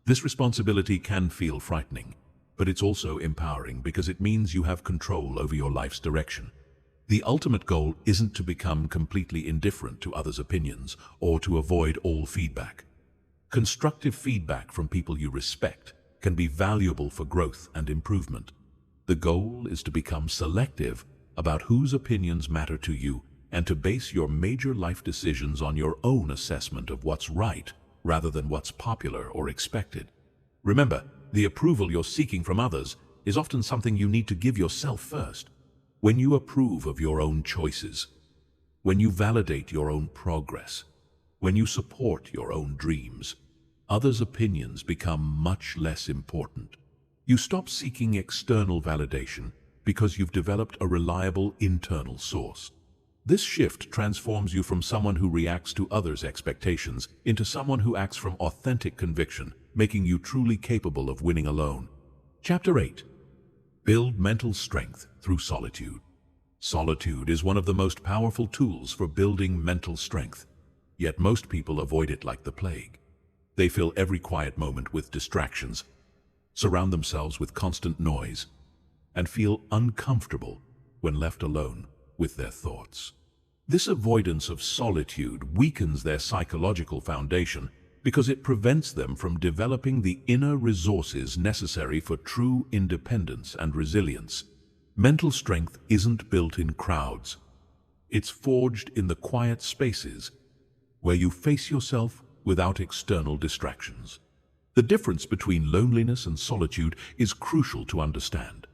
S1: This responsibility can feel frightening, but it's also empowering because it means you have control over your life's direction. The ultimate goal isn't to become completely indifferent to others' opinions or to avoid all feedback. Constructive feedback from people you respect can be valuable for growth and improvement. The goal is to become selective about whose opinions matter to you and to base your major life decisions on your own assessment of what's right rather than what's popular or expected. Remember, the approval you're seeking from others is often something you need to give yourself first. When you approve of your own choices, when you validate your own progress, when you support your own dreams, others' opinions become much less important. You stop seeking external validation because you've developed a reliable internal source. This shift transforms you from someone who reacts to others' expectations into someone who acts from authentic conviction, making you truly capable of winning alone. Chapter 8. Build mental strength through solitude. Solitude is one of the most powerful tools for building mental strength, yet most people avoid it like the plague. They fill every quiet moment with distractions, surround themselves with constant noise, and feel uncomfortable when left alone with their thoughts. This avoidance of solitude weakens their psychological foundation because it prevents them from developing the inner resources necessary for true independence and resilience. Mental strength isn't built in crowds. It's forged in the quiet spaces where you face yourself without external distractions. The difference between loneliness and solitude is crucial to understand.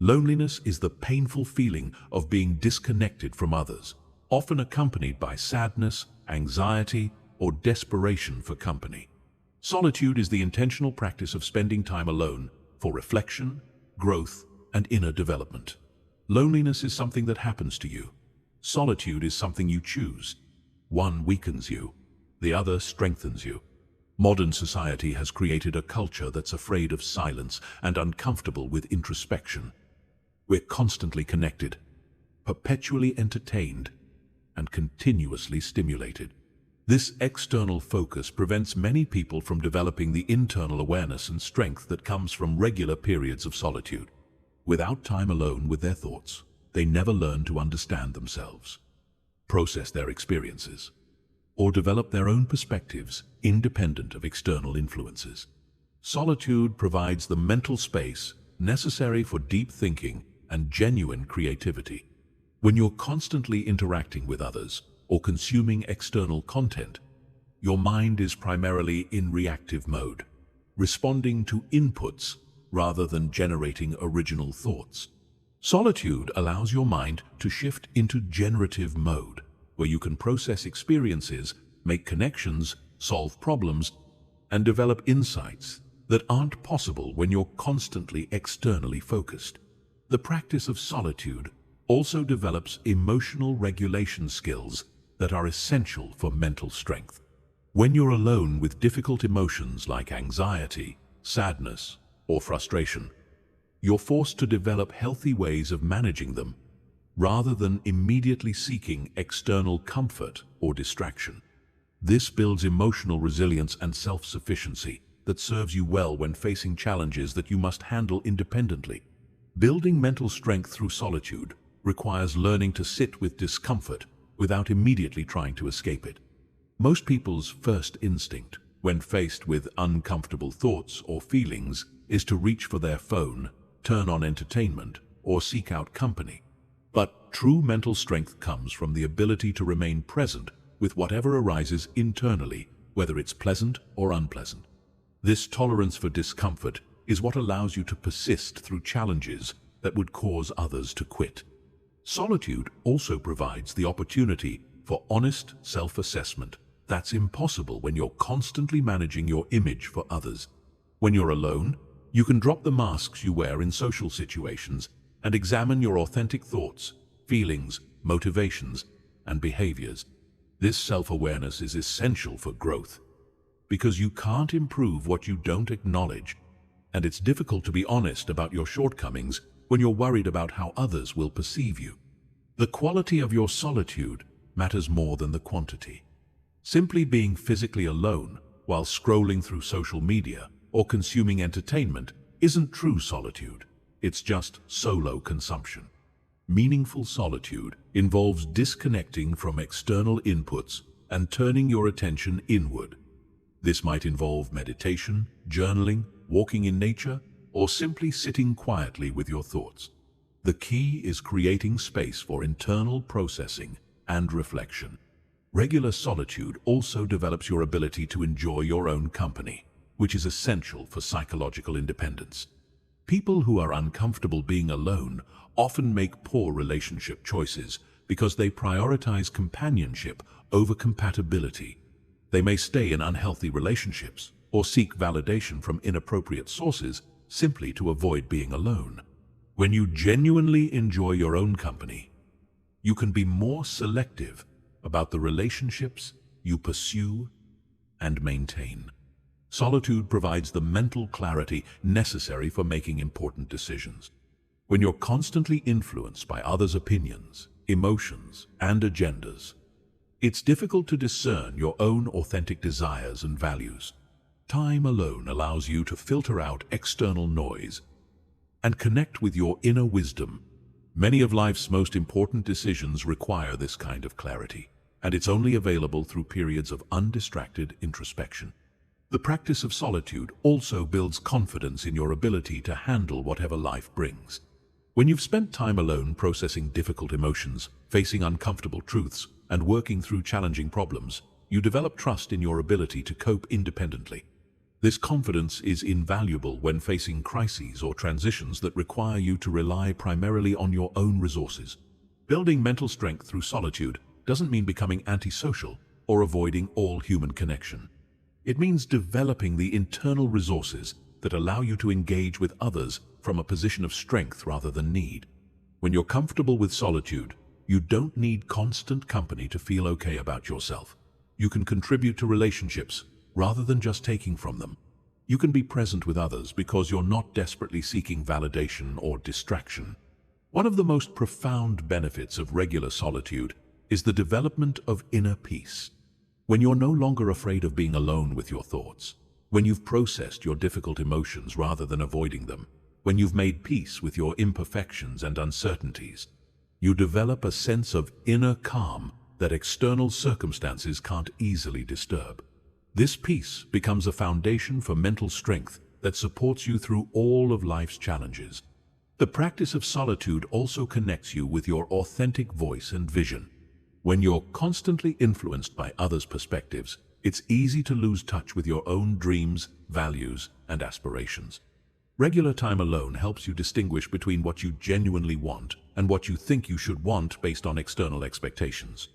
S1: Loneliness is the painful feeling of being disconnected from others, often accompanied by sadness, anxiety, or desperation for company. Solitude is the intentional practice of spending time alone for reflection, growth, and inner development. Loneliness is something that happens to you. Solitude is something you choose. One weakens you, the other strengthens you. Modern society has created a culture that's afraid of silence and uncomfortable with introspection. We're constantly connected, perpetually entertained, and continuously stimulated. This external focus prevents many people from developing the internal awareness and strength that comes from regular periods of solitude. Without time alone with their thoughts, they never learn to understand themselves, process their experiences, or develop their own perspectives independent of external influences. Solitude provides the mental space necessary for deep thinking and genuine creativity. When you're constantly interacting with others or consuming external content, your mind is primarily in reactive mode, responding to inputs rather than generating original thoughts. Solitude allows your mind to shift into generative mode, where you can process experiences, make connections, solve problems, and develop insights that aren't possible when you're constantly externally focused. The practice of solitude also develops emotional regulation skills that are essential for mental strength. When you're alone with difficult emotions like anxiety, sadness, or frustration, you're forced to develop healthy ways of managing them rather than immediately seeking external comfort or distraction. This builds emotional resilience and self-sufficiency that serves you well when facing challenges that you must handle independently. Building mental strength through solitude requires learning to sit with discomfort without immediately trying to escape it. Most people's first instinct, when faced with uncomfortable thoughts or feelings, is to reach for their phone, turn on entertainment, or seek out company. But true mental strength comes from the ability to remain present with whatever arises internally, whether it's pleasant or unpleasant. This tolerance for discomfort is what allows you to persist through challenges that would cause others to quit. Solitude also provides the opportunity for honest self-assessment that's impossible when you're constantly managing your image for others. When you're alone, you can drop the masks you wear in social situations and examine your authentic thoughts, feelings, motivations, and behaviors. This self-awareness is essential for growth, because you can't improve what you don't acknowledge, and it's difficult to be honest about your shortcomings when you're worried about how others will perceive you. The quality of your solitude matters more than the quantity. Simply being physically alone while scrolling through social media or consuming entertainment isn't true solitude. It's just solo consumption. Meaningful solitude involves disconnecting from external inputs and turning your attention inward. This might involve meditation, journaling, walking in nature, or simply sitting quietly with your thoughts. The key is creating space for internal processing and reflection. Regular solitude also develops your ability to enjoy your own company, which is essential for psychological independence. People who are uncomfortable being alone often make poor relationship choices because they prioritize companionship over compatibility. They may stay in unhealthy relationships or seek validation from inappropriate sources simply to avoid being alone. When you genuinely enjoy your own company, you can be more selective about the relationships you pursue and maintain. Solitude provides the mental clarity necessary for making important decisions. When you're constantly influenced by others' opinions, emotions, and agendas, it's difficult to discern your own authentic desires and values. Time alone allows you to filter out external noise and connect with your inner wisdom. Many of life's most important decisions require this kind of clarity, and it's only available through periods of undistracted introspection. The practice of solitude also builds confidence in your ability to handle whatever life brings. When you've spent time alone processing difficult emotions, facing uncomfortable truths, and working through challenging problems, you develop trust in your ability to cope independently. This confidence is invaluable when facing crises or transitions that require you to rely primarily on your own resources. Building mental strength through solitude doesn't mean becoming antisocial or avoiding all human connection. It means developing the internal resources that allow you to engage with others from a position of strength rather than need. When you're comfortable with solitude, you don't need constant company to feel okay about yourself. You can contribute to relationships rather than just taking from them. You can be present with others because you're not desperately seeking validation or distraction. One of the most profound benefits of regular solitude is the development of inner peace. When you're no longer afraid of being alone with your thoughts, when you've processed your difficult emotions rather than avoiding them, when you've made peace with your imperfections and uncertainties, you develop a sense of inner calm that external circumstances can't easily disturb. This peace becomes a foundation for mental strength that supports you through all of life's challenges. The practice of solitude also connects you with your authentic voice and vision. When you're constantly influenced by others' perspectives, it's easy to lose touch with your own dreams, values, and aspirations. Regular time alone helps you distinguish between what you genuinely want and what you think you should want based on external expectations.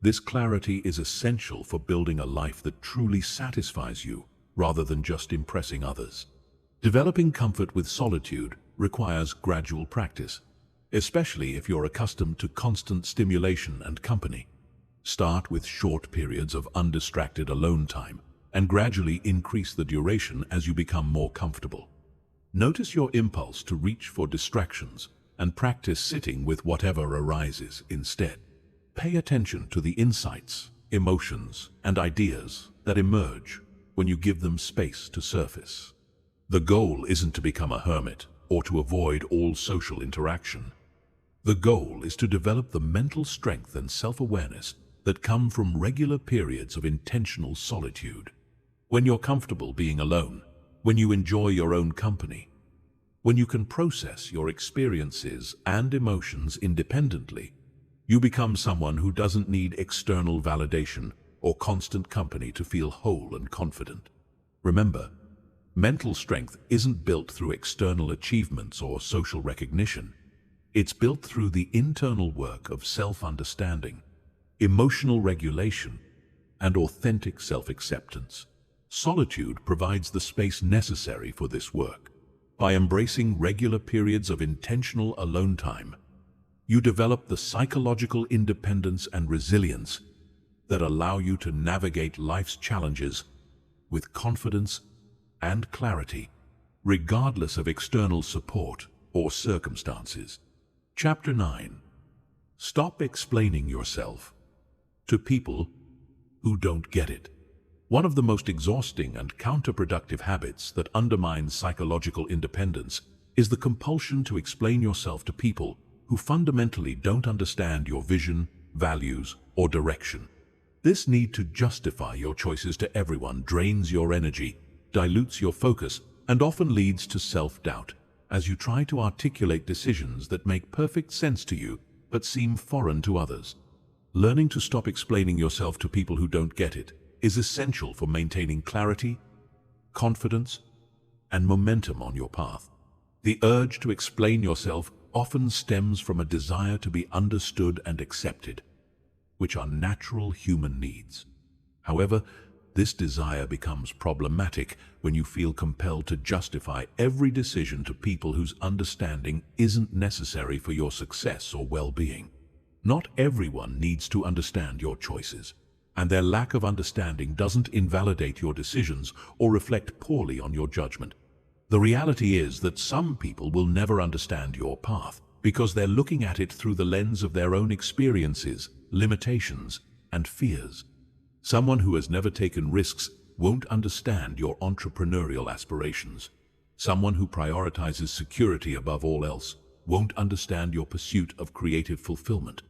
S1: This clarity is essential for building a life that truly satisfies you, rather than just impressing others. Developing comfort with solitude requires gradual practice, especially if you're accustomed to constant stimulation and company. Start with short periods of undistracted alone time, and gradually increase the duration as you become more comfortable. Notice your impulse to reach for distractions, and practice sitting with whatever arises instead. Pay attention to the insights, emotions, and ideas that emerge when you give them space to surface. The goal isn't to become a hermit or to avoid all social interaction. The goal is to develop the mental strength and self-awareness that come from regular periods of intentional solitude. When you're comfortable being alone, when you enjoy your own company, when you can process your experiences and emotions independently, you become someone who doesn't need external validation or constant company to feel whole and confident. Remember, mental strength isn't built through external achievements or social recognition. It's built through the internal work of self-understanding, emotional regulation, and authentic self-acceptance. Solitude provides the space necessary for this work. By embracing regular periods of intentional alone time, you develop the psychological independence and resilience that allow you to navigate life's challenges with confidence and clarity, regardless of external support or circumstances. Chapter 9. Stop explaining yourself to people who don't get it. One of the most exhausting and counterproductive habits that undermines psychological independence is the compulsion to explain yourself to people who fundamentally don't understand your vision, values, or direction. This need to justify your choices to everyone drains your energy, dilutes your focus, and often leads to self-doubt as you try to articulate decisions that make perfect sense to you but seem foreign to others. Learning to stop explaining yourself to people who don't get it is essential for maintaining clarity, confidence, and momentum on your path. The urge to explain yourself often stems from a desire to be understood and accepted, which are natural human needs. However, this desire becomes problematic when you feel compelled to justify every decision to people whose understanding isn't necessary for your success or well-being. Not everyone needs to understand your choices, and their lack of understanding doesn't invalidate your decisions or reflect poorly on your judgment. The reality is that some people will never understand your path because they're looking at it through the lens of their own experiences, limitations, and fears. Someone who has never taken risks won't understand your entrepreneurial aspirations. Someone who prioritizes security above all else won't understand your pursuit of creative fulfillment.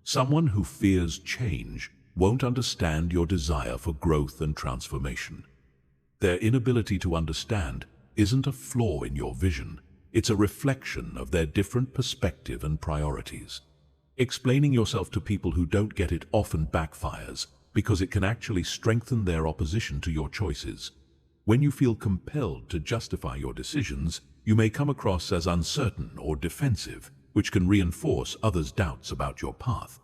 S1: Someone who fears change won't understand your desire for growth and transformation. Their inability to understand isn't a flaw in your vision, it's a reflection of their different perspective and priorities. Explaining yourself to people who don't get it often backfires because it can actually strengthen their opposition to your choices. When you feel compelled to justify your decisions, you may come across as uncertain or defensive, which can reinforce others' doubts about your path.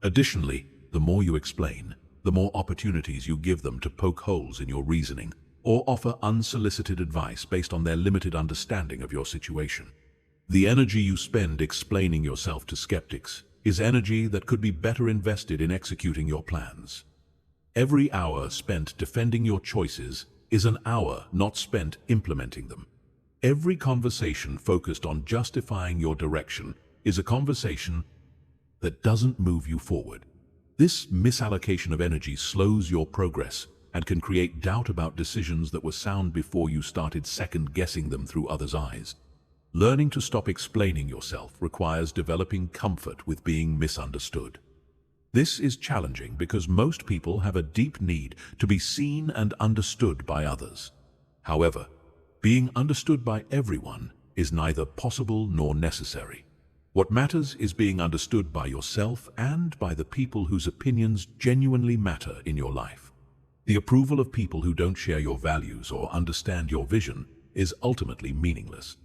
S1: Additionally, the more you explain, the more opportunities you give them to poke holes in your reasoning or offer unsolicited advice based on their limited understanding of your situation. The energy you spend explaining yourself to skeptics is energy that could be better invested in executing your plans. Every hour spent defending your choices is an hour not spent implementing them. Every conversation focused on justifying your direction is a conversation that doesn't move you forward. This misallocation of energy slows your progress and can create doubt about decisions that were sound before you started second-guessing them through others' eyes. Learning to stop explaining yourself requires developing comfort with being misunderstood. This is challenging because most people have a deep need to be seen and understood by others. However, being understood by everyone is neither possible nor necessary. What matters is being understood by yourself and by the people whose opinions genuinely matter in your life. The approval of people who don't share your values or understand your vision is ultimately meaningless.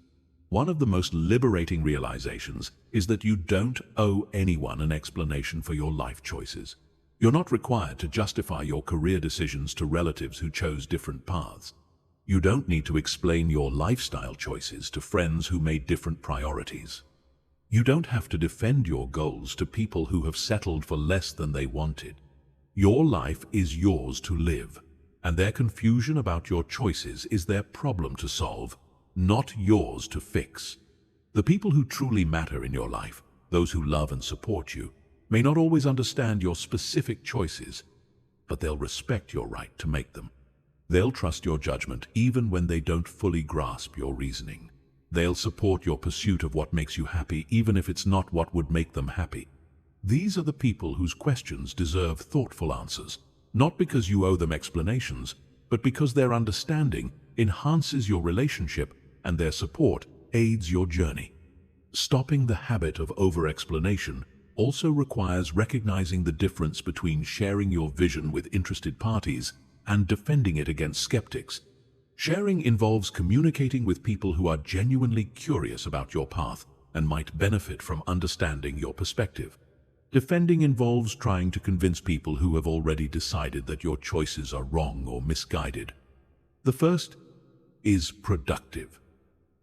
S1: One of the most liberating realizations is that you don't owe anyone an explanation for your life choices. You're not required to justify your career decisions to relatives who chose different paths. You don't need to explain your lifestyle choices to friends who made different priorities. You don't have to defend your goals to people who have settled for less than they wanted. Your life is yours to live, and their confusion about your choices is their problem to solve, not yours to fix. The people who truly matter in your life, those who love and support you, may not always understand your specific choices, but they'll respect your right to make them. They'll trust your judgment even when they don't fully grasp your reasoning. They'll support your pursuit of what makes you happy even if it's not what would make them happy. These are the people whose questions deserve thoughtful answers, not because you owe them explanations, but because their understanding enhances your relationship and their support aids your journey. Stopping the habit of over-explanation also requires recognizing the difference between sharing your vision with interested parties and defending it against skeptics. Sharing involves communicating with people who are genuinely curious about your path and might benefit from understanding your perspective. Defending involves trying to convince people who have already decided that your choices are wrong or misguided. The first is productive.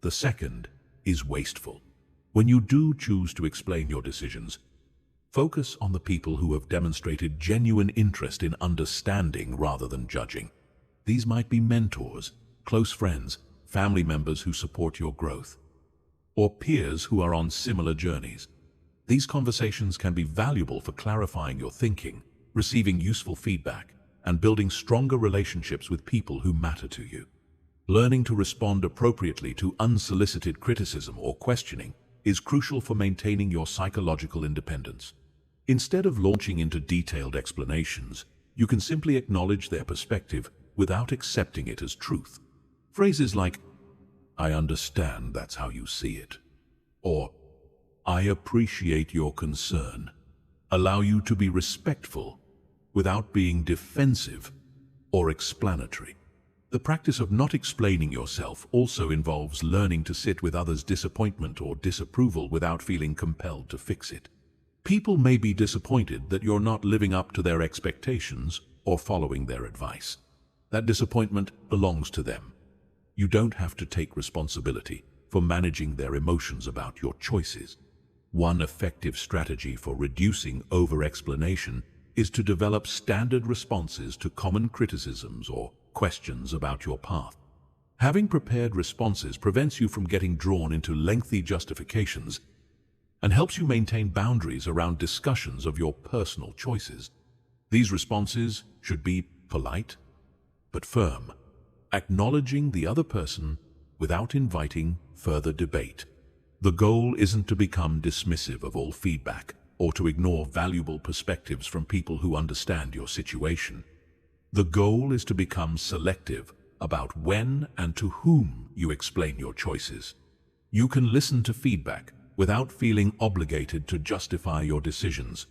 S1: The second is wasteful. When you do choose to explain your decisions, focus on the people who have demonstrated genuine interest in understanding rather than judging. These might be mentors, close friends, family members who support your growth, or peers who are on similar journeys. These conversations can be valuable for clarifying your thinking, receiving useful feedback, and building stronger relationships with people who matter to you. Learning to respond appropriately to unsolicited criticism or questioning is crucial for maintaining your psychological independence. Instead of launching into detailed explanations, you can simply acknowledge their perspective without accepting it as truth. Phrases like, "I understand that's how you see it," or "I appreciate your concern," allow you to be respectful without being defensive or explanatory. The practice of not explaining yourself also involves learning to sit with others' disappointment or disapproval without feeling compelled to fix it. People may be disappointed that you're not living up to their expectations or following their advice. That disappointment belongs to them. You don't have to take responsibility for managing their emotions about your choices. One effective strategy for reducing over-explanation is to develop standard responses to common criticisms or questions about your path. Having prepared responses prevents you from getting drawn into lengthy justifications and helps you maintain boundaries around discussions of your personal choices. These responses should be polite but firm, acknowledging the other person without inviting further debate. The goal isn't to become dismissive of all feedback or to ignore valuable perspectives from people who understand your situation. The goal is to become selective about when and to whom you explain your choices. You can listen to feedback without feeling obligated to justify your decisions.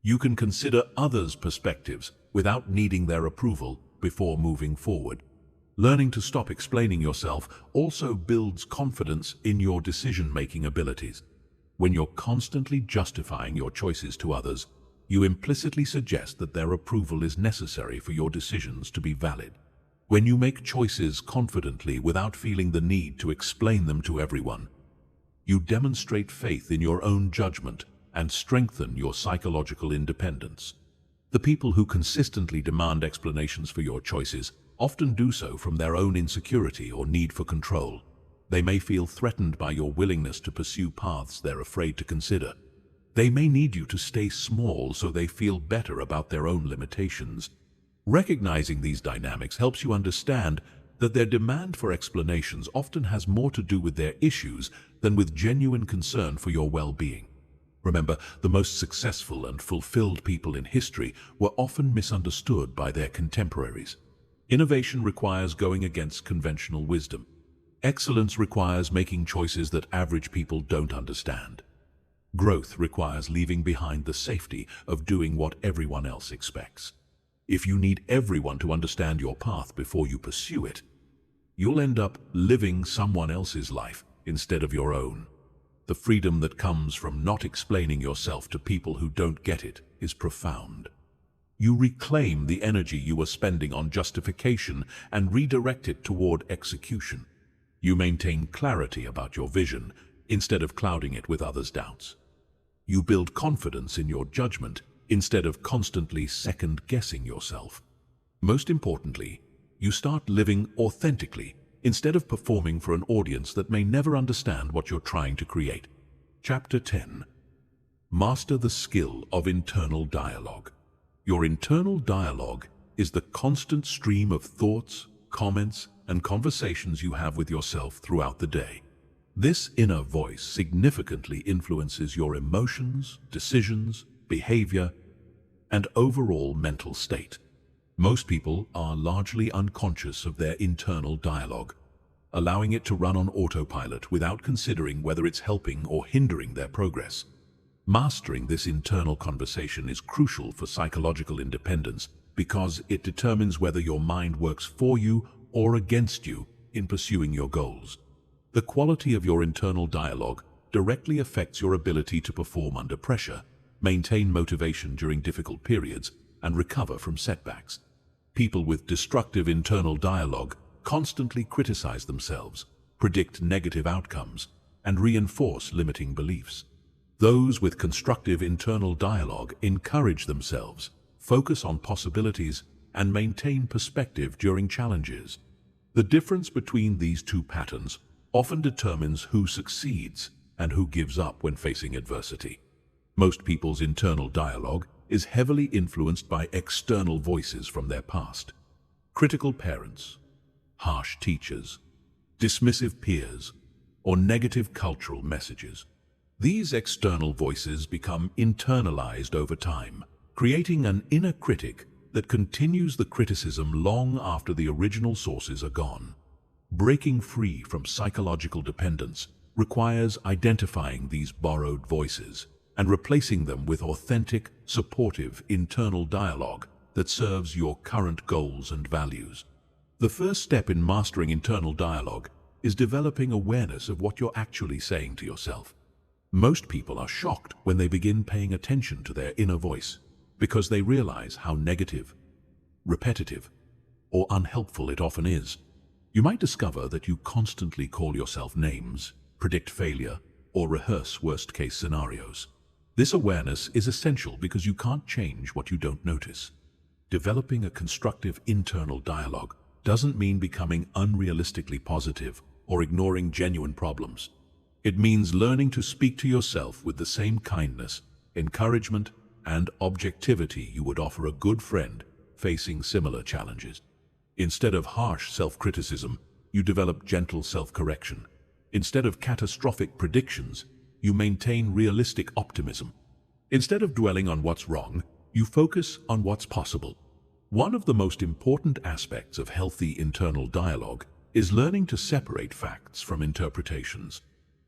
S1: You can consider others' perspectives without needing their approval before moving forward. Learning to stop explaining yourself also builds confidence in your decision-making abilities. When you're constantly justifying your choices to others, you implicitly suggest that their approval is necessary for your decisions to be valid. When you make choices confidently without feeling the need to explain them to everyone, you demonstrate faith in your own judgment and strengthen your psychological independence. The people who consistently demand explanations for your choices often do so from their own insecurity or need for control. They may feel threatened by your willingness to pursue paths they're afraid to consider. They may need you to stay small so they feel better about their own limitations. Recognizing these dynamics helps you understand that their demand for explanations often has more to do with their issues than with genuine concern for your well-being. Remember, the most successful and fulfilled people in history were often misunderstood by their contemporaries. Innovation requires going against conventional wisdom. Excellence requires making choices that average people don't understand. Growth requires leaving behind the safety of doing what everyone else expects. If you need everyone to understand your path before you pursue it, you'll end up living someone else's life instead of your own. The freedom that comes from not explaining yourself to people who don't get it is profound. You reclaim the energy you were spending on justification and redirect it toward execution. You maintain clarity about your vision instead of clouding it with others' doubts. You build confidence in your judgment instead of constantly second-guessing yourself. Most importantly, you start living authentically instead of performing for an audience that may never understand what you're trying to create. Chapter 10. Master the skill of internal dialogue. Your internal dialogue is the constant stream of thoughts, comments, and conversations you have with yourself throughout the day. This inner voice significantly influences your emotions, decisions, behavior, and overall mental state. Most people are largely unconscious of their internal dialogue, allowing it to run on autopilot without considering whether it's helping or hindering their progress. Mastering this internal conversation is crucial for psychological independence because it determines whether your mind works for you or against you in pursuing your goals. The quality of your internal dialogue directly affects your ability to perform under pressure, maintain motivation during difficult periods, and recover from setbacks. People with destructive internal dialogue constantly criticize themselves, predict negative outcomes, and reinforce limiting beliefs. Those with constructive internal dialogue encourage themselves, focus on possibilities, and maintain perspective during challenges. The difference between these two patterns often determines who succeeds and who gives up when facing adversity. Most people's internal dialogue is heavily influenced by external voices from their past. Critical parents, harsh teachers, dismissive peers, or negative cultural messages. These external voices become internalized over time, creating an inner critic that continues the criticism long after the original sources are gone. Breaking free from psychological dependence requires identifying these borrowed voices and replacing them with authentic, supportive internal dialogue that serves your current goals and values. The first step in mastering internal dialogue is developing awareness of what you're actually saying to yourself. Most people are shocked when they begin paying attention to their inner voice because they realize how negative, repetitive, or unhelpful it often is. You might discover that you constantly call yourself names, predict failure, or rehearse worst-case scenarios. This awareness is essential because you can't change what you don't notice. Developing a constructive internal dialogue doesn't mean becoming unrealistically positive or ignoring genuine problems. It means learning to speak to yourself with the same kindness, encouragement, and objectivity you would offer a good friend facing similar challenges. Instead of harsh self-criticism, you develop gentle self-correction. Instead of catastrophic predictions, you maintain realistic optimism. Instead of dwelling on what's wrong, you focus on what's possible. One of the most important aspects of healthy internal dialogue is learning to separate facts from interpretations.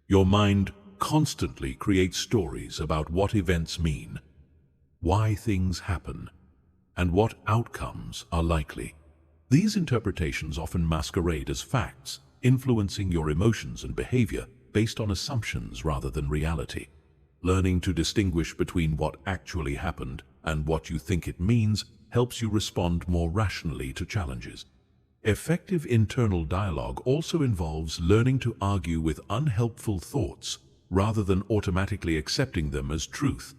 S1: Your mind constantly creates stories about what events mean, why things happen, and what outcomes are likely. These interpretations often masquerade as facts, influencing your emotions and behavior based on assumptions rather than reality. Learning to distinguish between what actually happened and what you think it means helps you respond more rationally to challenges. Effective internal dialogue also involves learning to argue with unhelpful thoughts rather than automatically accepting them as truth.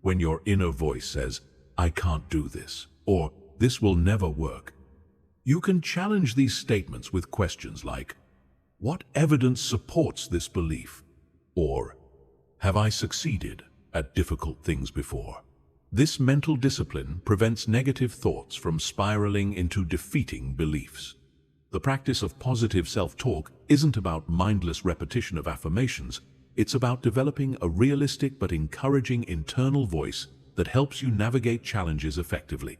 S1: When your inner voice says, "I can't do this," or "this will never work," you can challenge these statements with questions like, "What evidence supports this belief?" or "Have I succeeded at difficult things before?" This mental discipline prevents negative thoughts from spiraling into defeating beliefs. The practice of positive self-talk isn't about mindless repetition of affirmations. It's about developing a realistic but encouraging internal voice that helps you navigate challenges effectively.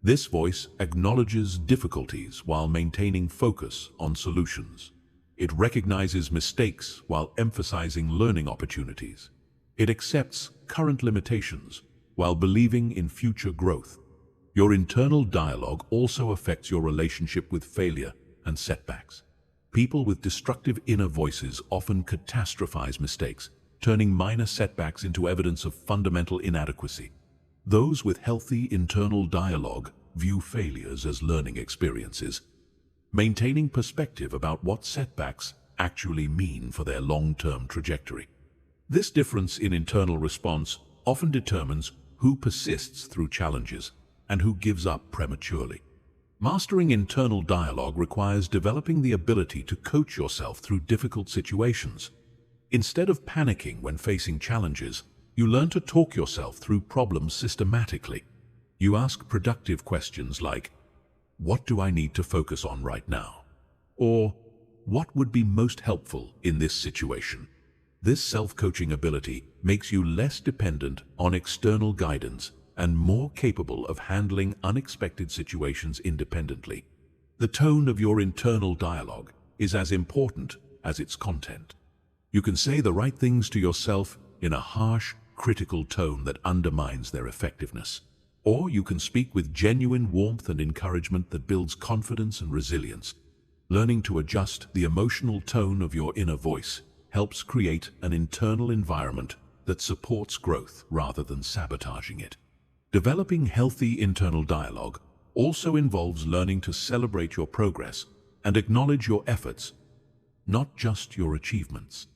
S1: This voice acknowledges difficulties while maintaining focus on solutions. It recognizes mistakes while emphasizing learning opportunities. It accepts current limitations while believing in future growth. Your internal dialogue also affects your relationship with failure and setbacks. People with destructive inner voices often catastrophize mistakes, turning minor setbacks into evidence of fundamental inadequacy. Those with healthy internal dialogue view failures as learning experiences, maintaining perspective about what setbacks actually mean for their long-term trajectory. This difference in internal response often determines who persists through challenges and who gives up prematurely. Mastering internal dialogue requires developing the ability to coach yourself through difficult situations. Instead of panicking when facing challenges, you learn to talk yourself through problems systematically. You ask productive questions like, "What do I need to focus on right now?" or "What would be most helpful in this situation?" This self-coaching ability makes you less dependent on external guidance and more capable of handling unexpected situations independently. The tone of your internal dialogue is as important as its content. You can say the right things to yourself in a harsh, critical tone that undermines their effectiveness. Or you can speak with genuine warmth and encouragement that builds confidence and resilience. Learning to adjust the emotional tone of your inner voice helps create an internal environment that supports growth rather than sabotaging it. Developing healthy internal dialogue also involves learning to celebrate your progress and acknowledge your efforts, not just your achievements.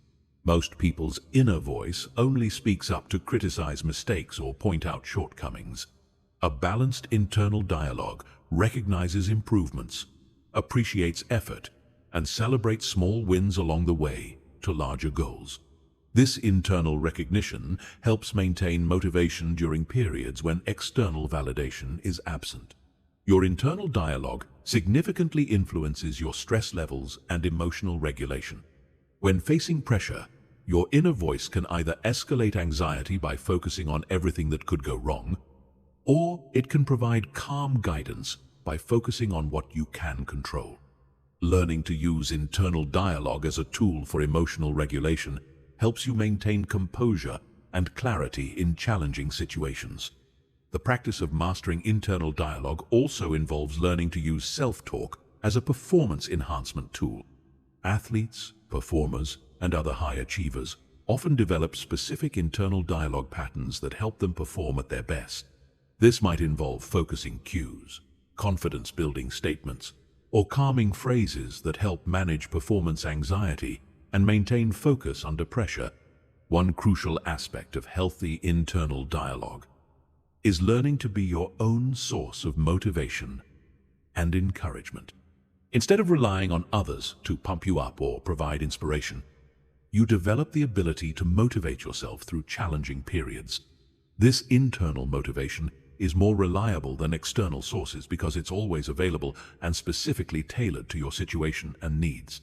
S1: Most people's inner voice only speaks up to criticize mistakes or point out shortcomings. A balanced internal dialogue recognizes improvements, appreciates effort, and celebrates small wins along the way to larger goals. This internal recognition helps maintain motivation during periods when external validation is absent. Your internal dialogue significantly influences your stress levels and emotional regulation. When facing pressure, your inner voice can either escalate anxiety by focusing on everything that could go wrong, or it can provide calm guidance by focusing on what you can control. Learning to use internal dialogue as a tool for emotional regulation helps you maintain composure and clarity in challenging situations. The practice of mastering internal dialogue also involves learning to use self-talk as a performance enhancement tool. Athletes, performers, and other high achievers often develop specific internal dialogue patterns that help them perform at their best. This might involve focusing cues, confidence-building statements, or calming phrases that help manage performance anxiety and maintain focus under pressure. One crucial aspect of healthy internal dialogue is learning to be your own source of motivation and encouragement. Instead of relying on others to pump you up or provide inspiration, you develop the ability to motivate yourself through challenging periods. This internal motivation is more reliable than external sources because it's always available and specifically tailored to your situation and needs.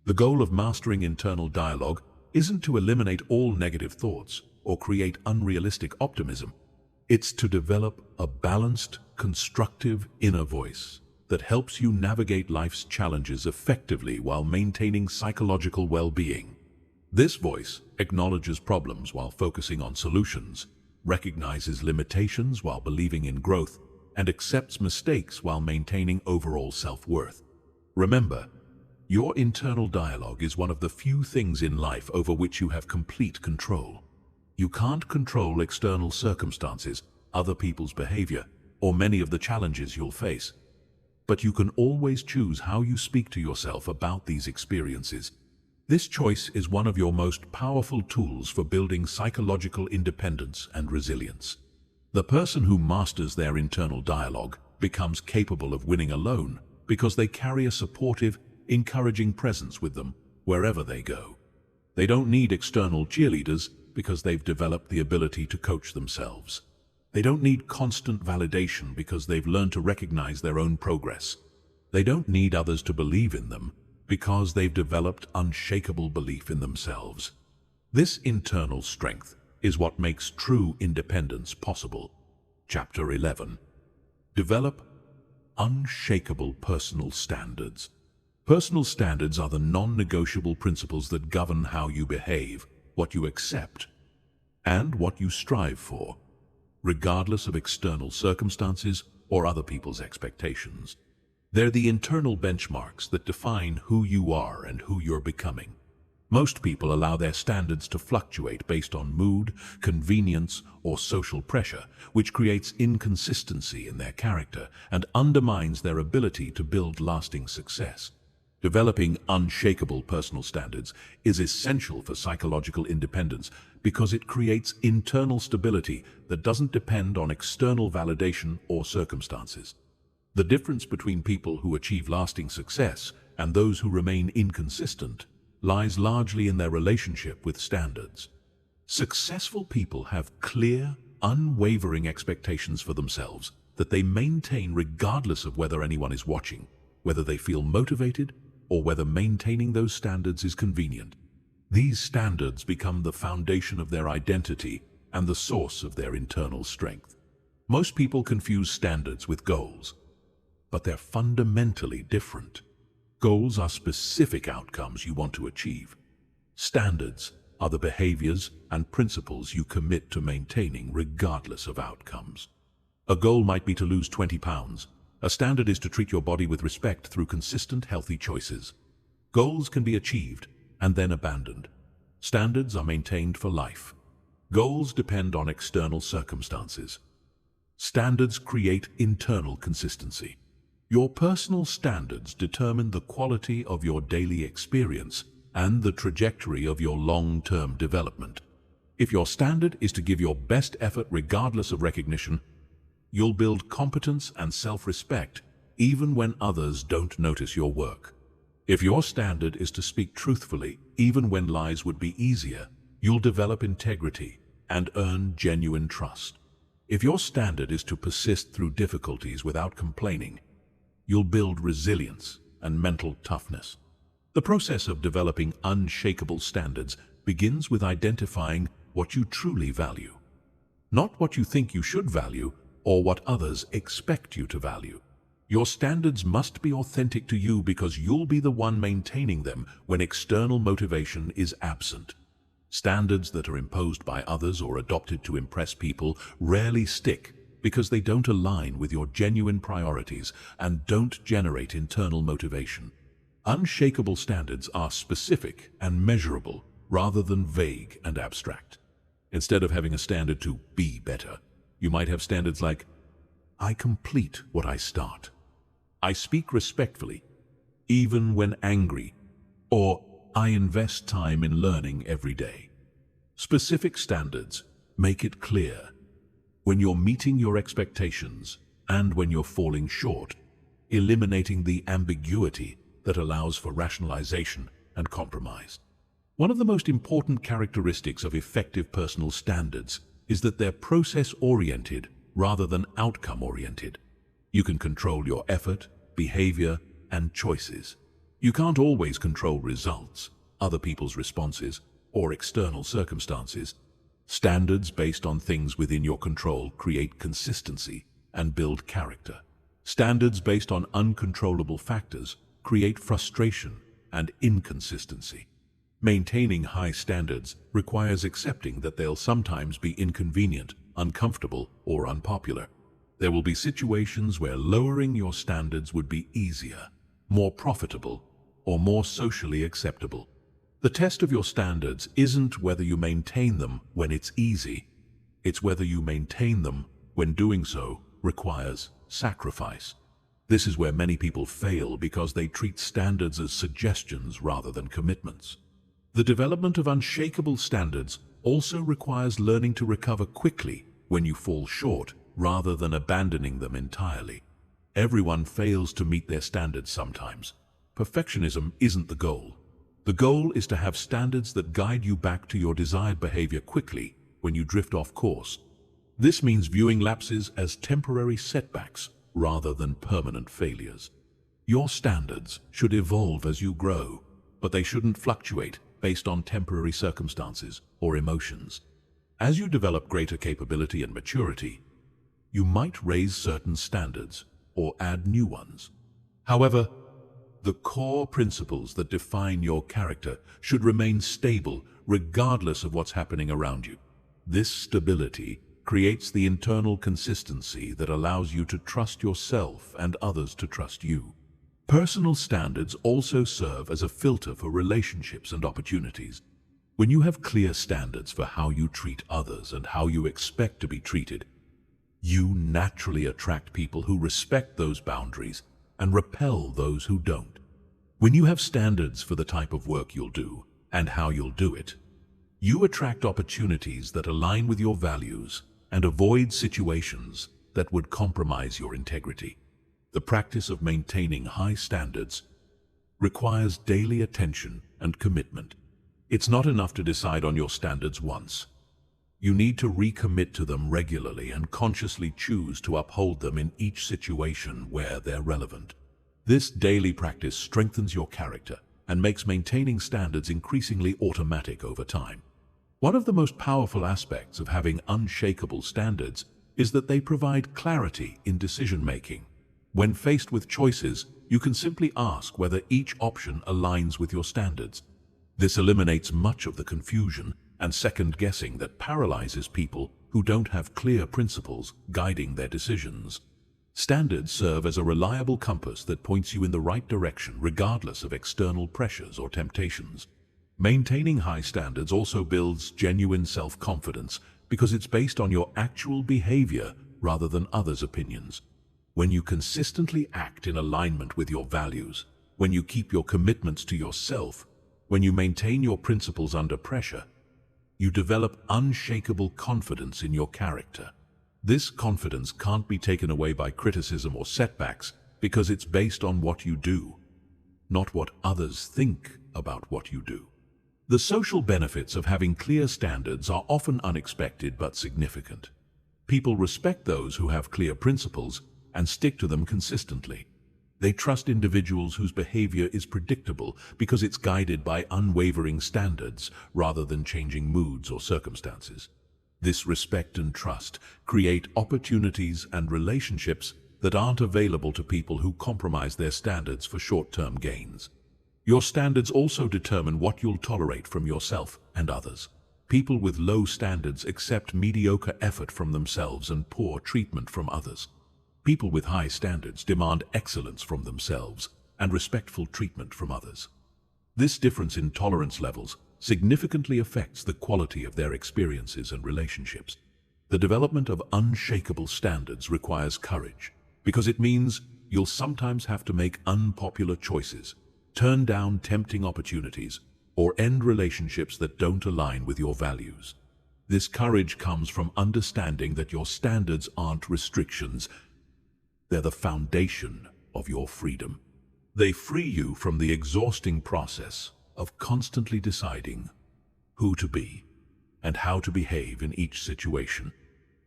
S1: The goal of mastering internal dialogue isn't to eliminate all negative thoughts or create unrealistic optimism. It's to develop a balanced, constructive inner voice that helps you navigate life's challenges effectively while maintaining psychological well-being. This voice acknowledges problems while focusing on solutions, recognizes limitations while believing in growth, and accepts mistakes while maintaining overall self-worth. Remember, your internal dialogue is one of the few things in life over which you have complete control. You can't control external circumstances, other people's behavior, or many of the challenges you'll face. But you can always choose how you speak to yourself about these experiences. This choice is one of your most powerful tools for building psychological independence and resilience. The person who masters their internal dialogue becomes capable of winning alone because they carry a supportive, encouraging presence with them wherever they go. They don't need external cheerleaders because they've developed the ability to coach themselves. They don't need constant validation because they've learned to recognize their own progress. They don't need others to believe in them because they've developed unshakable belief in themselves. This internal strength is what makes true independence possible. Chapter 11. Develop unshakable personal standards. Personal standards are the non-negotiable principles that govern how you behave, what you accept, and what you strive for, regardless of external circumstances or other people's expectations. They're the internal benchmarks that define who you are and who you're becoming. Most people allow their standards to fluctuate based on mood, convenience, or social pressure, which creates inconsistency in their character and undermines their ability to build lasting success. Developing unshakable personal standards is essential for psychological independence because it creates internal stability that doesn't depend on external validation or circumstances. The difference between people who achieve lasting success and those who remain inconsistent lies largely in their relationship with standards. Successful people have clear, unwavering expectations for themselves that they maintain regardless of whether anyone is watching, whether they feel motivated, or whether maintaining those standards is convenient. These standards become the foundation of their identity and the source of their internal strength. Most people confuse standards with goals, but they're fundamentally different. Goals are specific outcomes you want to achieve. Standards are the behaviors and principles you commit to maintaining regardless of outcomes. A goal might be to lose 20 pounds. A standard is to treat your body with respect through consistent, healthy choices. Goals can be achieved and then abandoned. Standards are maintained for life. Goals depend on external circumstances. Standards create internal consistency. Your personal standards determine the quality of your daily experience and the trajectory of your long-term development. If your standard is to give your best effort regardless of recognition, you'll build competence and self-respect even when others don't notice your work. If your standard is to speak truthfully even when lies would be easier, You'll develop integrity and earn genuine trust. If your standard is to persist through difficulties without complaining, you'll build resilience and mental toughness. The process of developing unshakable standards begins with identifying what you truly value, not what you think you should value or what others expect you to value. Your standards must be authentic to you because you'll be the one maintaining them when external motivation is absent. Standards that are imposed by others or adopted to impress people rarely stick because they don't align with your genuine priorities and don't generate internal motivation. Unshakable standards are specific and measurable rather than vague and abstract. Instead of having a standard to be better, you might have standards like, I complete what I start. I speak respectfully, even when angry, or I invest time in learning every day. Specific standards make it clear when you're meeting your expectations and when you're falling short, eliminating the ambiguity that allows for rationalization and compromise. One of the most important characteristics of effective personal standards is that they're process-oriented rather than outcome-oriented. You can control your effort, behavior, and choices. You can't always control results, other people's responses, or external circumstances. Standards based on things within your control create consistency and build character. Standards based on uncontrollable factors create frustration and inconsistency. Maintaining high standards requires accepting that they'll sometimes be inconvenient, uncomfortable, or unpopular. There will be situations where lowering your standards would be easier, more profitable, or more socially acceptable. The test of your standards isn't whether you maintain them when it's easy. It's whether you maintain them when doing so requires sacrifice. This is where many people fail because they treat standards as suggestions rather than commitments. The development of unshakable standards also requires learning to recover quickly when you fall short rather than abandoning them entirely. Everyone fails to meet their standards sometimes. Perfectionism isn't the goal. The goal is to have standards that guide you back to your desired behavior quickly when you drift off course. This means viewing lapses as temporary setbacks rather than permanent failures. Your standards should evolve as you grow, but they shouldn't fluctuate based on temporary circumstances or emotions. As you develop greater capability and maturity, you might raise certain standards or add new ones. However, the core principles that define your character should remain stable regardless of what's happening around you. This stability creates the internal consistency that allows you to trust yourself and others to trust you. Personal standards also serve as a filter for relationships and opportunities. When you have clear standards for how you treat others and how you expect to be treated, you naturally attract people who respect those boundaries and repel those who don't. When you have standards for the type of work you'll do and how you'll do it, you attract opportunities that align with your values and avoid situations that would compromise your integrity. The practice of maintaining high standards requires daily attention and commitment. It's not enough to decide on your standards once. You need to recommit to them regularly and consciously choose to uphold them in each situation where they're relevant. This daily practice strengthens your character and makes maintaining standards increasingly automatic over time. One of the most powerful aspects of having unshakable standards is that they provide clarity in decision-making. When faced with choices, you can simply ask whether each option aligns with your standards. This eliminates much of the confusion and second-guessing that paralyzes people who don't have clear principles guiding their decisions. Standards serve as a reliable compass that points you in the right direction regardless of external pressures or temptations. Maintaining high standards also builds genuine self-confidence because it's based on your actual behavior rather than others' opinions. When you consistently act in alignment with your values, when you keep your commitments to yourself, when you maintain your principles under pressure, you develop unshakable confidence in your character. This confidence can't be taken away by criticism or setbacks because it's based on what you do, not what others think about what you do. The social benefits of having clear standards are often unexpected but significant. People respect those who have clear principles and stick to them consistently. They trust individuals whose behavior is predictable because it's guided by unwavering standards rather than changing moods or circumstances. This respect and trust create opportunities and relationships that aren't available to people who compromise their standards for short-term gains. Your standards also determine what you'll tolerate from yourself and others. People with low standards accept mediocre effort from themselves and poor treatment from others. People with high standards demand excellence from themselves and respectful treatment from others. This difference in tolerance levels significantly affects the quality of their experiences and relationships. The development of unshakable standards requires courage, because it means you'll sometimes have to make unpopular choices, turn down tempting opportunities, or end relationships that don't align with your values. This courage comes from understanding that your standards aren't restrictions. They're the foundation of your freedom. They free you from the exhausting process of constantly deciding who to be and how to behave in each situation.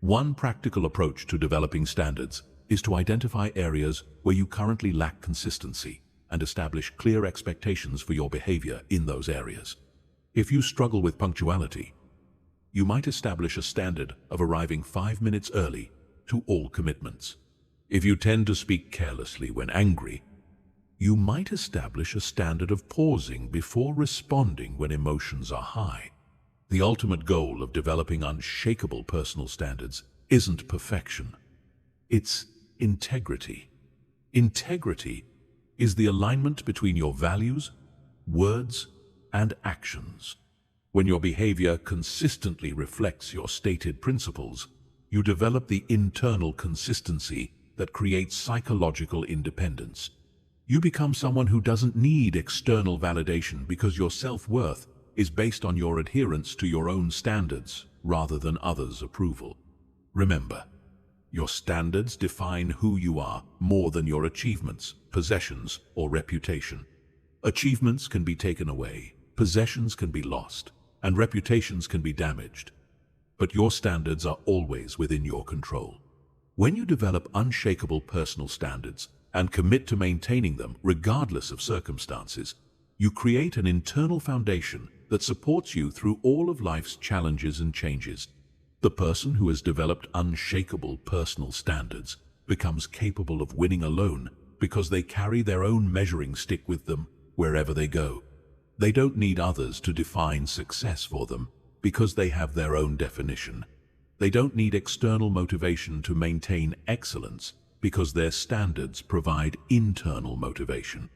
S1: One practical approach to developing standards is to identify areas where you currently lack consistency and establish clear expectations for your behavior in those areas. If you struggle with punctuality, you might establish a standard of arriving 5 minutes early to all commitments. If you tend to speak carelessly when angry, you might establish a standard of pausing before responding when emotions are high. The ultimate goal of developing unshakable personal standards isn't perfection. It's integrity. Integrity is the alignment between your values, words, and actions. When your behavior consistently reflects your stated principles, you develop the internal consistency that creates psychological independence. You become someone who doesn't need external validation because your self-worth is based on your adherence to your own standards rather than others' approval. Remember, your standards define who you are more than your achievements, possessions, or reputation. Achievements can be taken away, possessions can be lost, and reputations can be damaged. But your standards are always within your control. When you develop unshakable personal standards and commit to maintaining them regardless of circumstances, you create an internal foundation that supports you through all of life's challenges and changes. The person who has developed unshakable personal standards becomes capable of winning alone because they carry their own measuring stick with them wherever they go. They don't need others to define success for them because they have their own definition. They don't need external motivation to maintain excellence because their standards provide internal motivation.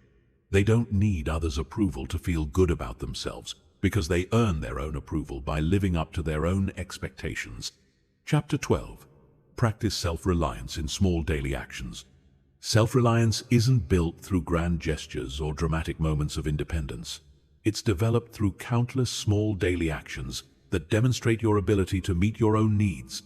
S1: They don't need others' approval to feel good about themselves because they earn their own approval by living up to their own expectations. Chapter 12. Practice self-reliance in small daily actions. Self-reliance isn't built through grand gestures or dramatic moments of independence. It's developed through countless small daily actions that demonstrate your ability to meet your own needs,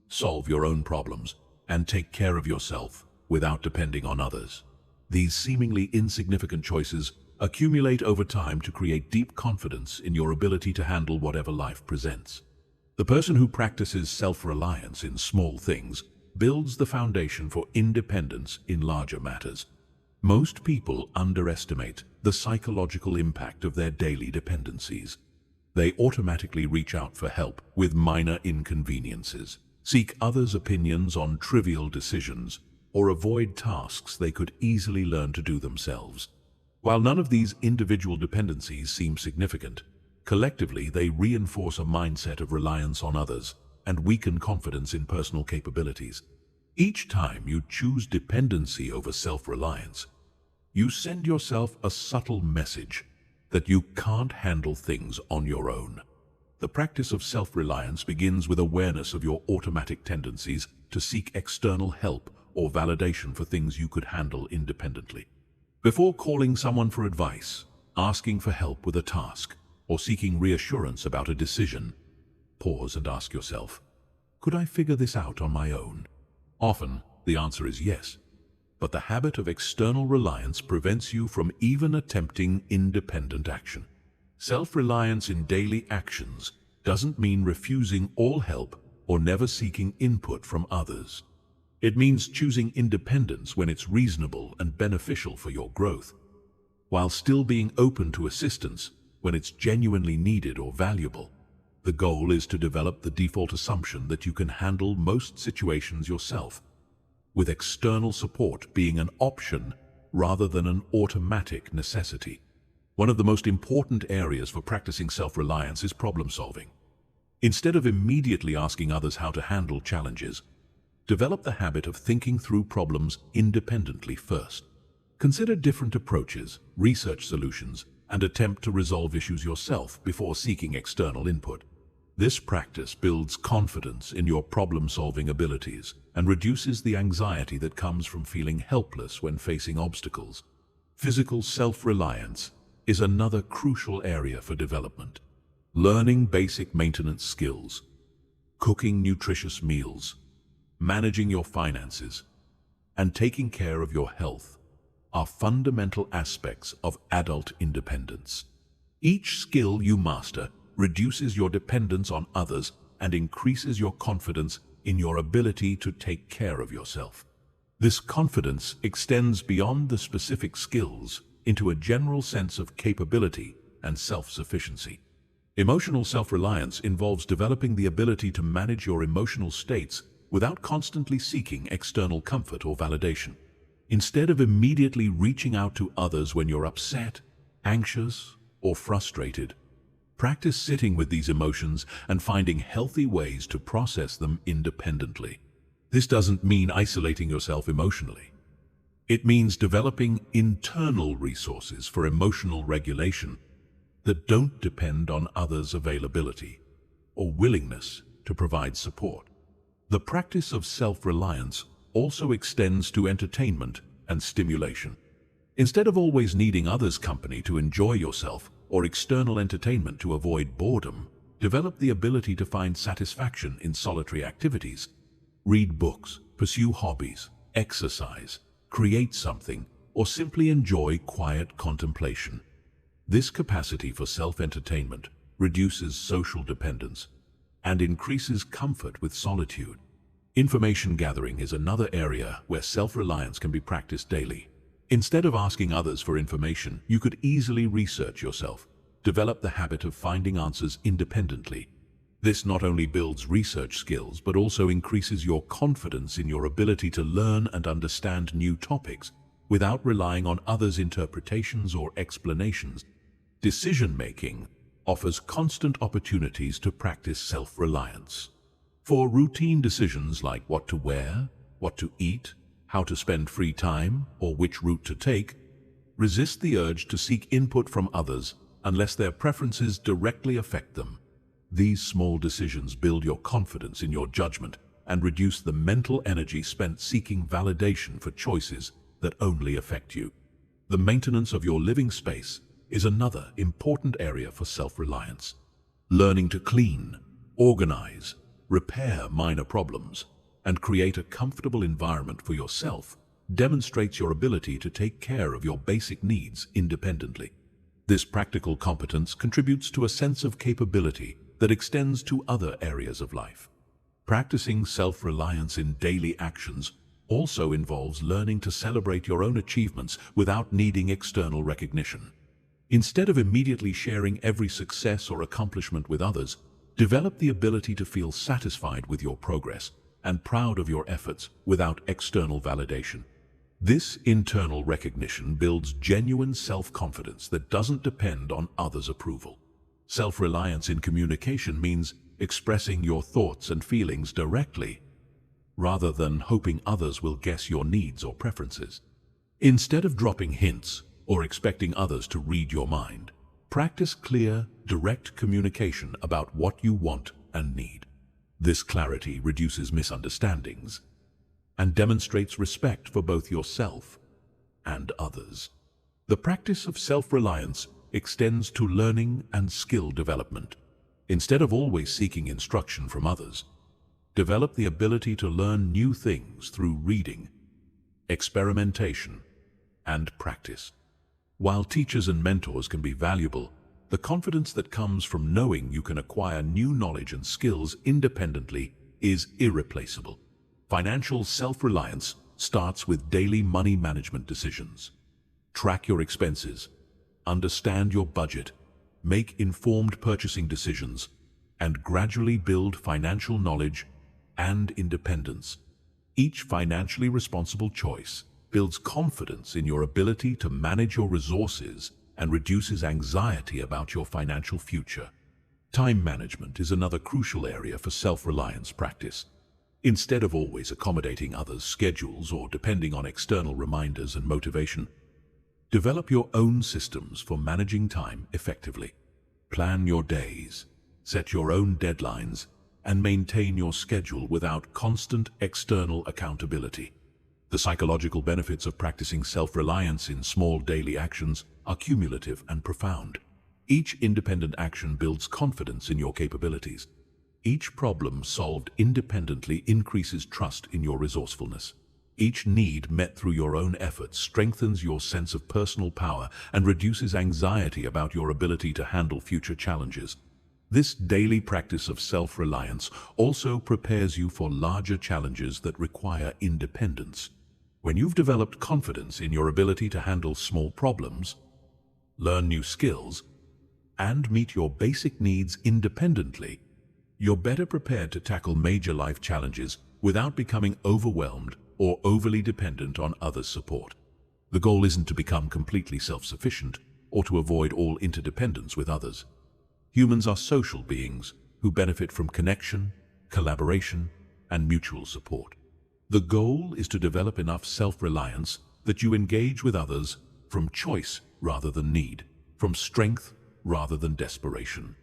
S1: solve your own problems, and take care of yourself without depending on others. These seemingly insignificant choices accumulate over time to create deep confidence in your ability to handle whatever life presents. The person who practices self-reliance in small things builds the foundation for independence in larger matters. Most people underestimate the psychological impact of their daily dependencies. They automatically reach out for help with minor inconveniences, seek others' opinions on trivial decisions, or avoid tasks they could easily learn to do themselves. While none of these individual dependencies seem significant, collectively they reinforce a mindset of reliance on others and weaken confidence in personal capabilities. Each time you choose dependency over self-reliance, you send yourself a subtle message that you can't handle things on your own. The practice of self-reliance begins with awareness of your automatic tendencies to seek external help or validation for things you could handle independently. Before calling someone for advice, asking for help with a task, or seeking reassurance about a decision, pause and ask yourself, could I figure this out on my own? Often, the answer is yes. But the habit of external reliance prevents you from even attempting independent action. Self-reliance in daily actions doesn't mean refusing all help or never seeking input from others. It means choosing independence when it's reasonable and beneficial for your growth, while still being open to assistance when it's genuinely needed or valuable. The goal is to develop the default assumption that you can handle most situations yourself, with external support being an option rather than an automatic necessity. One of the most important areas for practicing self-reliance is problem solving. Instead of immediately asking others how to handle challenges, develop the habit of thinking through problems independently first. Consider different approaches, research solutions, and attempt to resolve issues yourself before seeking external input. This practice builds confidence in your problem-solving abilities and reduces the anxiety that comes from feeling helpless when facing obstacles. Physical self-reliance is another crucial area for development. Learning basic maintenance skills, cooking nutritious meals, managing your finances, and taking care of your health are fundamental aspects of adult independence. Each skill you master reduces your dependence on others and increases your confidence in your ability to take care of yourself. This confidence extends beyond the specific skills into a general sense of capability and self-sufficiency. Emotional self-reliance involves developing the ability to manage your emotional states without constantly seeking external comfort or validation. Instead of immediately reaching out to others when you're upset, anxious, or frustrated, practice sitting with these emotions and finding healthy ways to process them independently. This doesn't mean isolating yourself emotionally. It means developing internal resources for emotional regulation that don't depend on others' availability or willingness to provide support. The practice of self-reliance also extends to entertainment and stimulation. Instead of always needing others' company to enjoy yourself or external entertainment to avoid boredom, develop the ability to find satisfaction in solitary activities. Read books, pursue hobbies, exercise, create something, or simply enjoy quiet contemplation. This capacity for self-entertainment reduces social dependence and increases comfort with solitude. Information gathering is another area where self-reliance can be practiced daily. Instead of asking others for information, you could easily research yourself. Develop the habit of finding answers independently. This not only builds research skills, but also increases your confidence in your ability to learn and understand new topics without relying on others' interpretations or explanations. Decision-making offers constant opportunities to practice self-reliance. For routine decisions like what to wear, what to eat, how to spend free time, or which route to take, resist the urge to seek input from others unless their preferences directly affect them. These small decisions build your confidence in your judgment and reduce the mental energy spent seeking validation for choices that only affect you. The maintenance of your living space is another important area for self-reliance. Learning to clean, organize, repair minor problems, and create a comfortable environment for yourself demonstrates your ability to take care of your basic needs independently. This practical competence contributes to a sense of capability that extends to other areas of life. Practicing self-reliance in daily actions also involves learning to celebrate your own achievements without needing external recognition. Instead of immediately sharing every success or accomplishment with others, develop the ability to feel satisfied with your progress and proud of your efforts without external validation. This internal recognition builds genuine self-confidence that doesn't depend on others' approval. Self-reliance in communication means expressing your thoughts and feelings directly, rather than hoping others will guess your needs or preferences. Instead of dropping hints or expecting others to read your mind, practice clear, direct communication about what you want and need. This clarity reduces misunderstandings and demonstrates respect for both yourself and others. The practice of self-reliance extends to learning and skill development. Instead of always seeking instruction from others, develop the ability to learn new things through reading, experimentation, and practice. While teachers and mentors can be valuable, The confidence that comes from knowing you can acquire new knowledge and skills independently is irreplaceable. Financial self-reliance starts with daily money management decisions. Track your expenses, understand your budget, make informed purchasing decisions, and gradually build financial knowledge and independence. Each financially responsible choice builds confidence in your ability to manage your resources and reduces anxiety about your financial future. Time management is another crucial area for self-reliance practice. Instead of always accommodating others' schedules or depending on external reminders and motivation, develop your own systems for managing time effectively. Plan your days, set your own deadlines, and maintain your schedule without constant external accountability. The psychological benefits of practicing self-reliance in small daily actions are cumulative and profound. Each independent action builds confidence in your capabilities. Each problem solved independently increases trust in your resourcefulness. Each need met through your own efforts strengthens your sense of personal power and reduces anxiety about your ability to handle future challenges. This daily practice of self-reliance also prepares you for larger challenges that require independence. When you've developed confidence in your ability to handle small problems, learn new skills, and meet your basic needs independently, you're better prepared to tackle major life challenges without becoming overwhelmed or overly dependent on others' support. The goal isn't to become completely self-sufficient or to avoid all interdependence with others. Humans are social beings who benefit from connection, collaboration, and mutual support. The goal is to develop enough self-reliance that you engage with others from choice rather than need, from strength rather than desperation,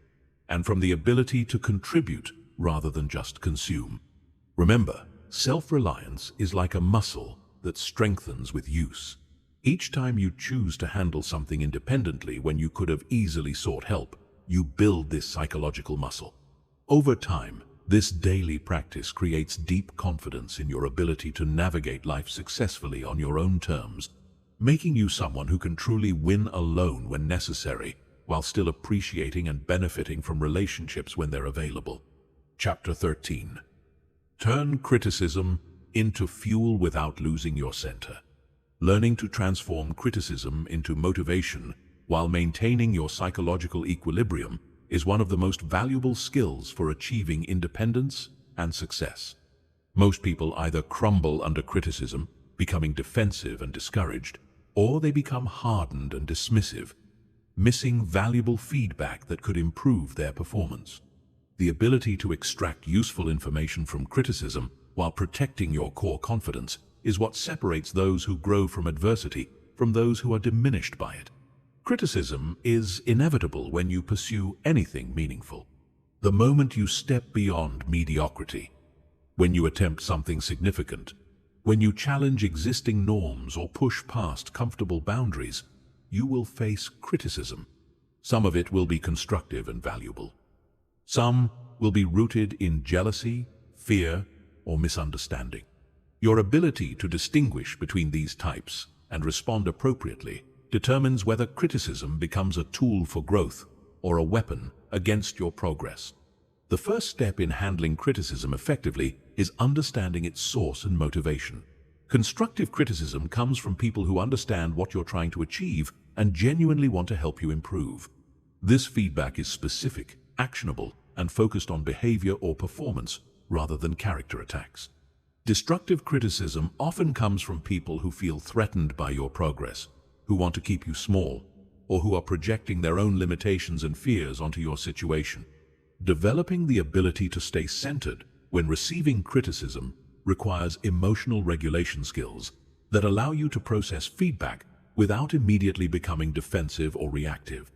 S1: and from the ability to contribute rather than just consume. Remember, self-reliance is like a muscle that strengthens with use. Each time you choose to handle something independently when you could have easily sought help, you build this psychological muscle. Over time, this daily practice creates deep confidence in your ability to navigate life successfully on your own terms, making you someone who can truly win alone when necessary, while still appreciating and benefiting from relationships when they're available. Chapter 13. Turn criticism into fuel without losing your center. Learning to transform criticism into motivation while maintaining your psychological equilibrium is one of the most valuable skills for achieving independence and success. Most people either crumble under criticism, becoming defensive and discouraged, or they become hardened and dismissive, missing valuable feedback that could improve their performance. The ability to extract useful information from criticism while protecting your core confidence is what separates those who grow from adversity from those who are diminished by it. Criticism is inevitable when you pursue anything meaningful. The moment you step beyond mediocrity, when you attempt something significant, when you challenge existing norms or push past comfortable boundaries, you will face criticism. Some of it will be constructive and valuable. Some will be rooted in jealousy, fear, or misunderstanding. Your ability to distinguish between these types and respond appropriately determines whether criticism becomes a tool for growth or a weapon against your progress. The first step in handling criticism effectively is understanding its source and motivation. Constructive criticism comes from people who understand what you're trying to achieve and genuinely want to help you improve. This feedback is specific, actionable, and focused on behavior or performance rather than character attacks. Destructive criticism often comes from people who feel threatened by your progress, who want to keep you small, or who are projecting their own limitations and fears onto your situation. Developing the ability to stay centered when receiving criticism requires emotional regulation skills that allow you to process feedback without immediately becoming defensive or reactive.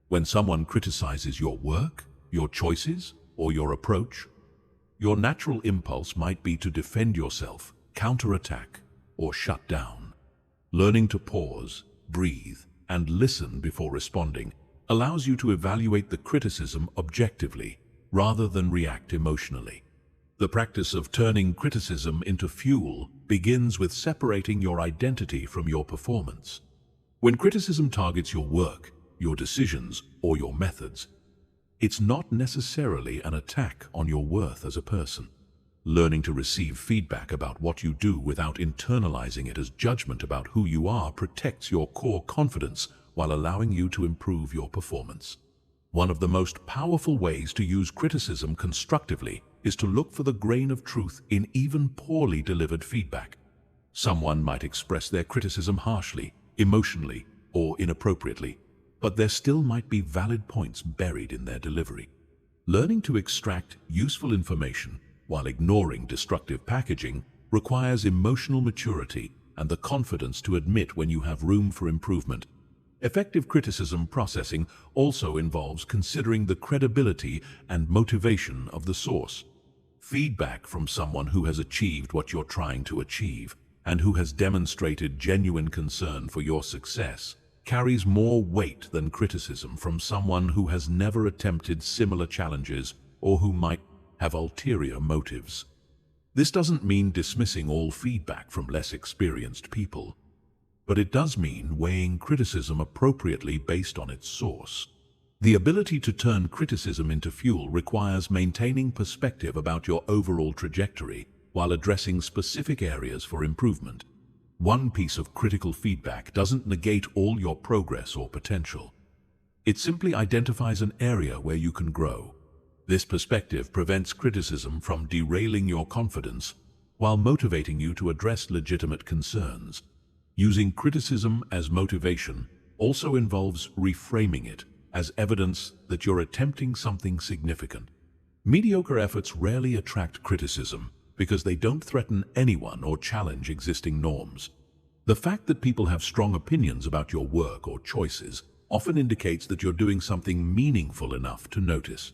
S1: When someone criticizes your work, your choices, or your approach, your natural impulse might be to defend yourself, counterattack, or shut down. Learning to pause, breathe, and listen before responding allows you to evaluate the criticism objectively rather than react emotionally. The practice of turning criticism into fuel begins with separating your identity from your performance. When criticism targets your work, your decisions, or your methods. It's not necessarily an attack on your worth as a person. Learning to receive feedback about what you do without internalizing it as judgment about who you are protects your core confidence while allowing you to improve your performance. One of the most powerful ways to use criticism constructively is to look for the grain of truth in even poorly delivered feedback. Someone might express their criticism harshly, emotionally, or inappropriately, but there still might be valid points buried in their delivery. Learning to extract useful information while ignoring destructive packaging requires emotional maturity and the confidence to admit when you have room for improvement. Effective criticism processing also involves considering the credibility and motivation of the source. Feedback from someone who has achieved what you're trying to achieve and who has demonstrated genuine concern for your success carries more weight than criticism from someone who has never attempted similar challenges or who might have ulterior motives. This doesn't mean dismissing all feedback from less experienced people, but it does mean weighing criticism appropriately based on its source. The ability to turn criticism into fuel requires maintaining perspective about your overall trajectory while addressing specific areas for improvement. One piece of critical feedback doesn't negate all your progress or potential. It simply identifies an area where you can grow. This perspective prevents criticism from derailing your confidence while motivating you to address legitimate concerns. Using criticism as motivation also involves reframing it as evidence that you're attempting something significant. Mediocre efforts rarely attract criticism because they don't threaten anyone or challenge existing norms. The fact that people have strong opinions about your work or choices often indicates that you're doing something meaningful enough to notice.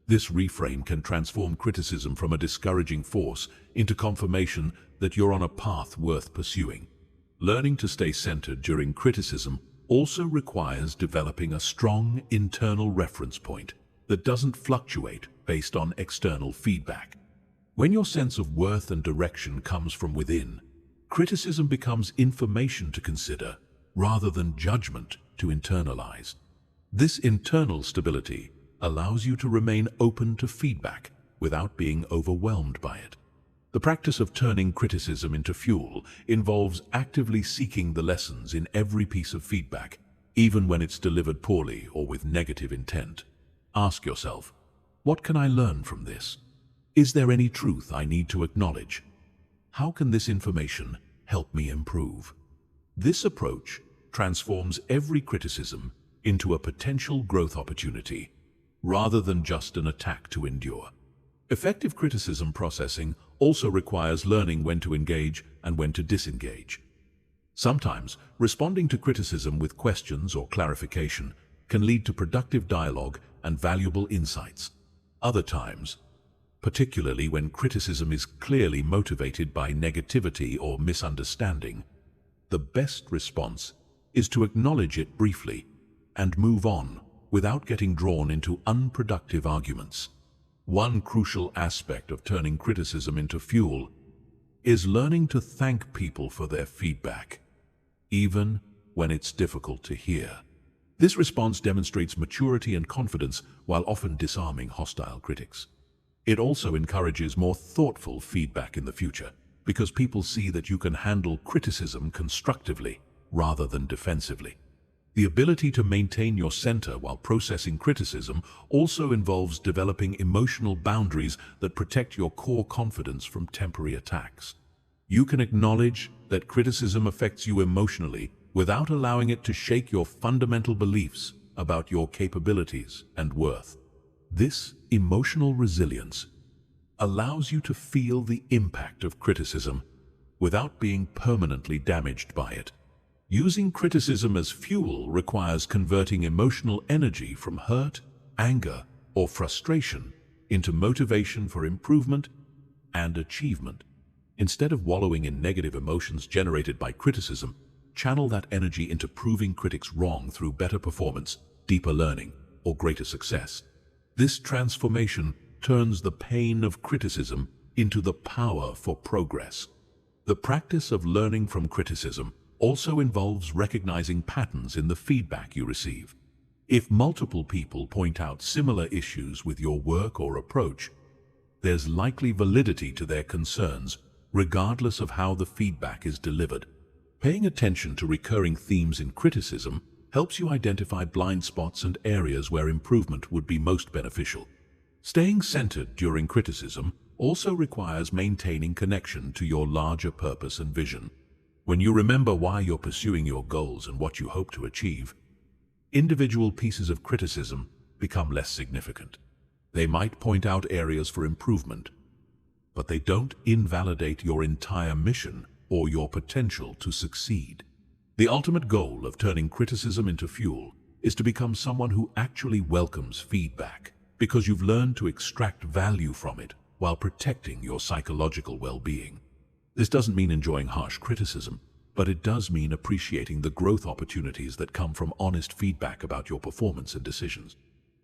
S1: This reframe can transform criticism from a discouraging force into confirmation that you're on a path worth pursuing. Learning to stay centered during criticism also requires developing a strong internal reference point that doesn't fluctuate based on external feedback. When your sense of worth and direction comes from within, criticism becomes information to consider rather than judgment to internalize. This internal stability allows you to remain open to feedback without being overwhelmed by it. The practice of turning criticism into fuel involves actively seeking the lessons in every piece of feedback, even when it's delivered poorly or with negative intent. Ask yourself, what can I learn from this? Is there any truth I need to acknowledge? How can this information help me improve? This approach transforms every criticism into a potential growth opportunity, rather than just an attack to endure. Effective criticism processing also requires learning when to engage and when to disengage. Sometimes, responding to criticism with questions or clarification can lead to productive dialogue and valuable insights. Other times, particularly when criticism is clearly motivated by negativity or misunderstanding, the best response is to acknowledge it briefly and move on without getting drawn into unproductive arguments. One crucial aspect of turning criticism into fuel is learning to thank people for their feedback, even when it's difficult to hear. This response demonstrates maturity and confidence while often disarming hostile critics. It also encourages more thoughtful feedback in the future because people see that you can handle criticism constructively rather than defensively. The ability to maintain your center while processing criticism also involves developing emotional boundaries that protect your core confidence from temporary attacks. You can acknowledge that criticism affects you emotionally without allowing it to shake your fundamental beliefs about your capabilities and worth. This emotional resilience allows you to feel the impact of criticism without being permanently damaged by it. Using criticism as fuel requires converting emotional energy from hurt, anger, or frustration into motivation for improvement and achievement. Instead of wallowing in negative emotions generated by criticism, channel that energy into proving critics wrong through better performance, deeper learning, or greater success. This transformation turns the pain of criticism into the power for progress. The practice of learning from criticism also involves recognizing patterns in the feedback you receive. If multiple people point out similar issues with your work or approach, there's likely validity to their concerns, regardless of how the feedback is delivered. Paying attention to recurring themes in criticism helps you identify blind spots and areas where improvement would be most beneficial. Staying centered during criticism also requires maintaining connection to your larger purpose and vision. When you remember why you're pursuing your goals and what you hope to achieve, individual pieces of criticism become less significant. They might point out areas for improvement, but they don't invalidate your entire mission or your potential to succeed. The ultimate goal of turning criticism into fuel is to become someone who actually welcomes feedback, because you've learned to extract value from it while protecting your psychological well-being. This doesn't mean enjoying harsh criticism, but it does mean appreciating the growth opportunities that come from honest feedback about your performance and decisions.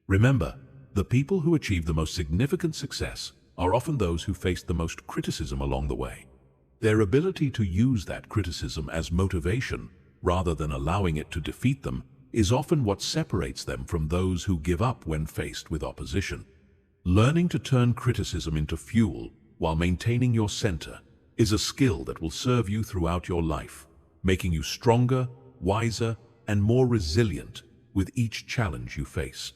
S1: Remember, the people who achieve the most significant success are often those who faced the most criticism along the way. Their ability to use that criticism as motivation, rather than allowing it to defeat them, is often what separates them from those who give up when faced with opposition. Learning to turn criticism into fuel while maintaining your center is a skill that will serve you throughout your life, making you stronger, wiser, and more resilient with each challenge you face.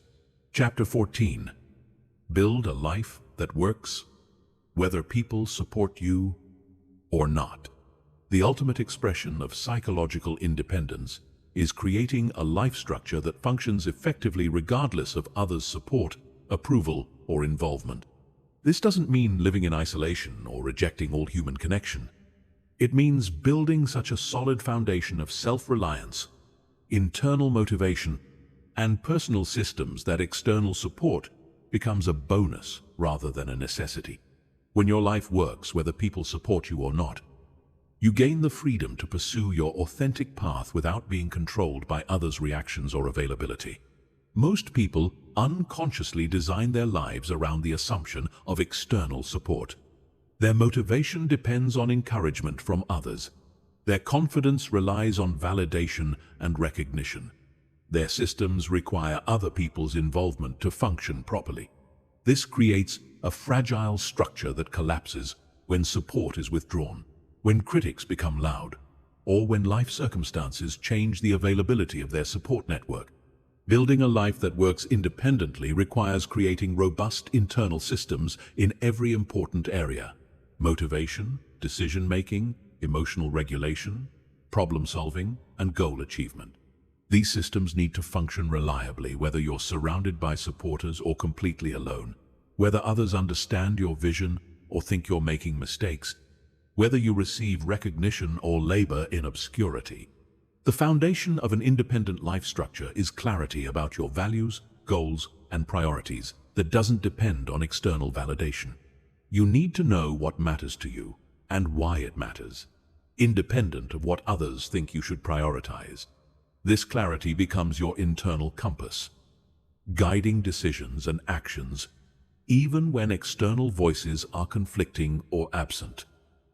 S1: Chapter 14. Build a life that works, whether people support you or not. The ultimate expression of psychological independence is creating a life structure that functions effectively regardless of others' support, approval, or involvement. This doesn't mean living in isolation or rejecting all human connection. It means building such a solid foundation of self-reliance, internal motivation, and personal systems that external support becomes a bonus rather than a necessity. When your life works, whether people support you or not, you gain the freedom to pursue your authentic path without being controlled by others' reactions or availability. Most people unconsciously design their lives around the assumption of external support. Their motivation depends on encouragement from others. Their confidence relies on validation and recognition. Their systems require other people's involvement to function properly. This creates a fragile structure that collapses when support is withdrawn, when critics become loud, or when life circumstances change the availability of their support network. Building a life that works independently requires creating robust internal systems in every important area: motivation, decision-making, emotional regulation, problem-solving, and goal achievement. These systems need to function reliably, whether you're surrounded by supporters or completely alone, whether others understand your vision or think you're making mistakes, whether you receive recognition or labor in obscurity. The foundation of an independent life structure is clarity about your values, goals, and priorities that doesn't depend on external validation. You need to know what matters to you and why it matters, independent of what others think you should prioritize. This clarity becomes your internal compass, guiding decisions and actions, even when external voices are conflicting or absent.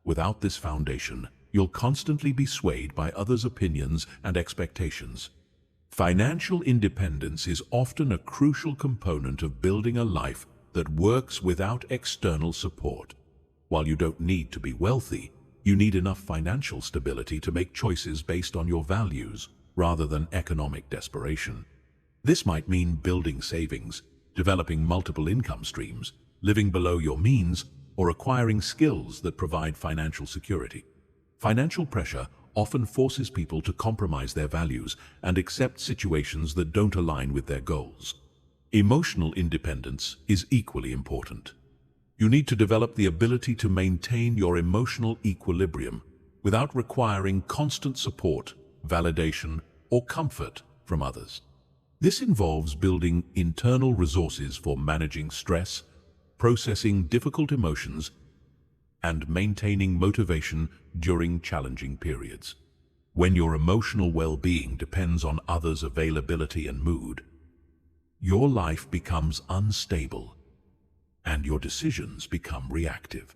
S1: Without this foundation, you'll constantly be swayed by others' opinions and expectations. Financial independence is often a crucial component of building a life that works without external support. While you don't need to be wealthy, you need enough financial stability to make choices based on your values rather than economic desperation. This might mean building savings, developing multiple income streams, living below your means, or acquiring skills that provide financial security. Financial pressure often forces people to compromise their values and accept situations that don't align with their goals. Emotional independence is equally important. You need to develop the ability to maintain your emotional equilibrium without requiring constant support, validation, or comfort from others. This involves building internal resources for managing stress, processing difficult emotions, and maintaining motivation during challenging periods. When your emotional well-being depends on others' availability and mood, your life becomes unstable and your decisions become reactive.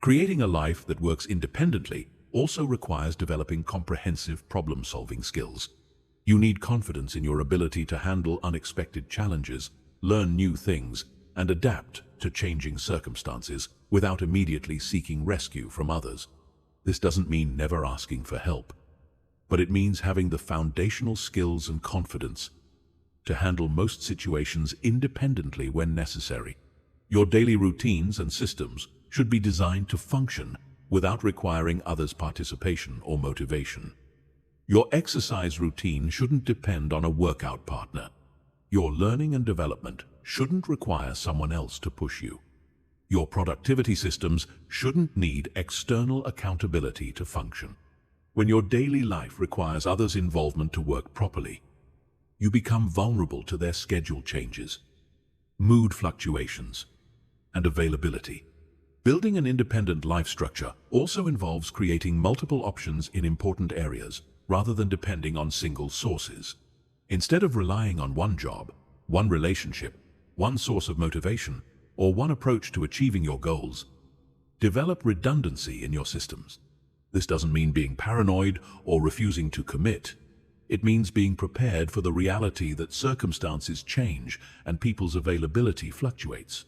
S1: Creating a life that works independently also requires developing comprehensive problem-solving skills. You need confidence in your ability to handle unexpected challenges, learn new things, and adapt to changing circumstances without immediately seeking rescue from others. This doesn't mean never asking for help, but it means having the foundational skills and confidence to handle most situations independently when necessary. Your daily routines and systems should be designed to function without requiring others' participation or motivation. Your exercise routine shouldn't depend on a workout partner. Your learning and development shouldn't require someone else to push you. Your productivity systems shouldn't need external accountability to function. When your daily life requires others' involvement to work properly, you become vulnerable to their schedule changes, mood fluctuations, and availability. Building an independent life structure also involves creating multiple options in important areas, rather than depending on single sources. Instead of relying on one job, one relationship, one source of motivation, or one approach to achieving your goals, develop redundancy in your systems. This doesn't mean being paranoid or refusing to commit. It means being prepared for the reality that circumstances change and people's availability fluctuates.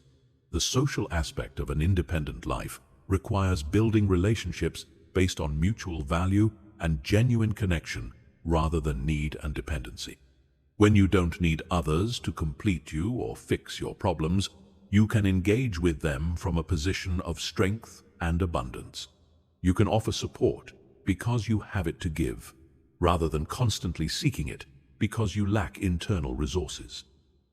S1: The social aspect of an independent life requires building relationships based on mutual value and genuine connection rather than need and dependency. When you don't need others to complete you or fix your problems, you can engage with them from a position of strength and abundance. You can offer support because you have it to give, rather than constantly seeking it because you lack internal resources.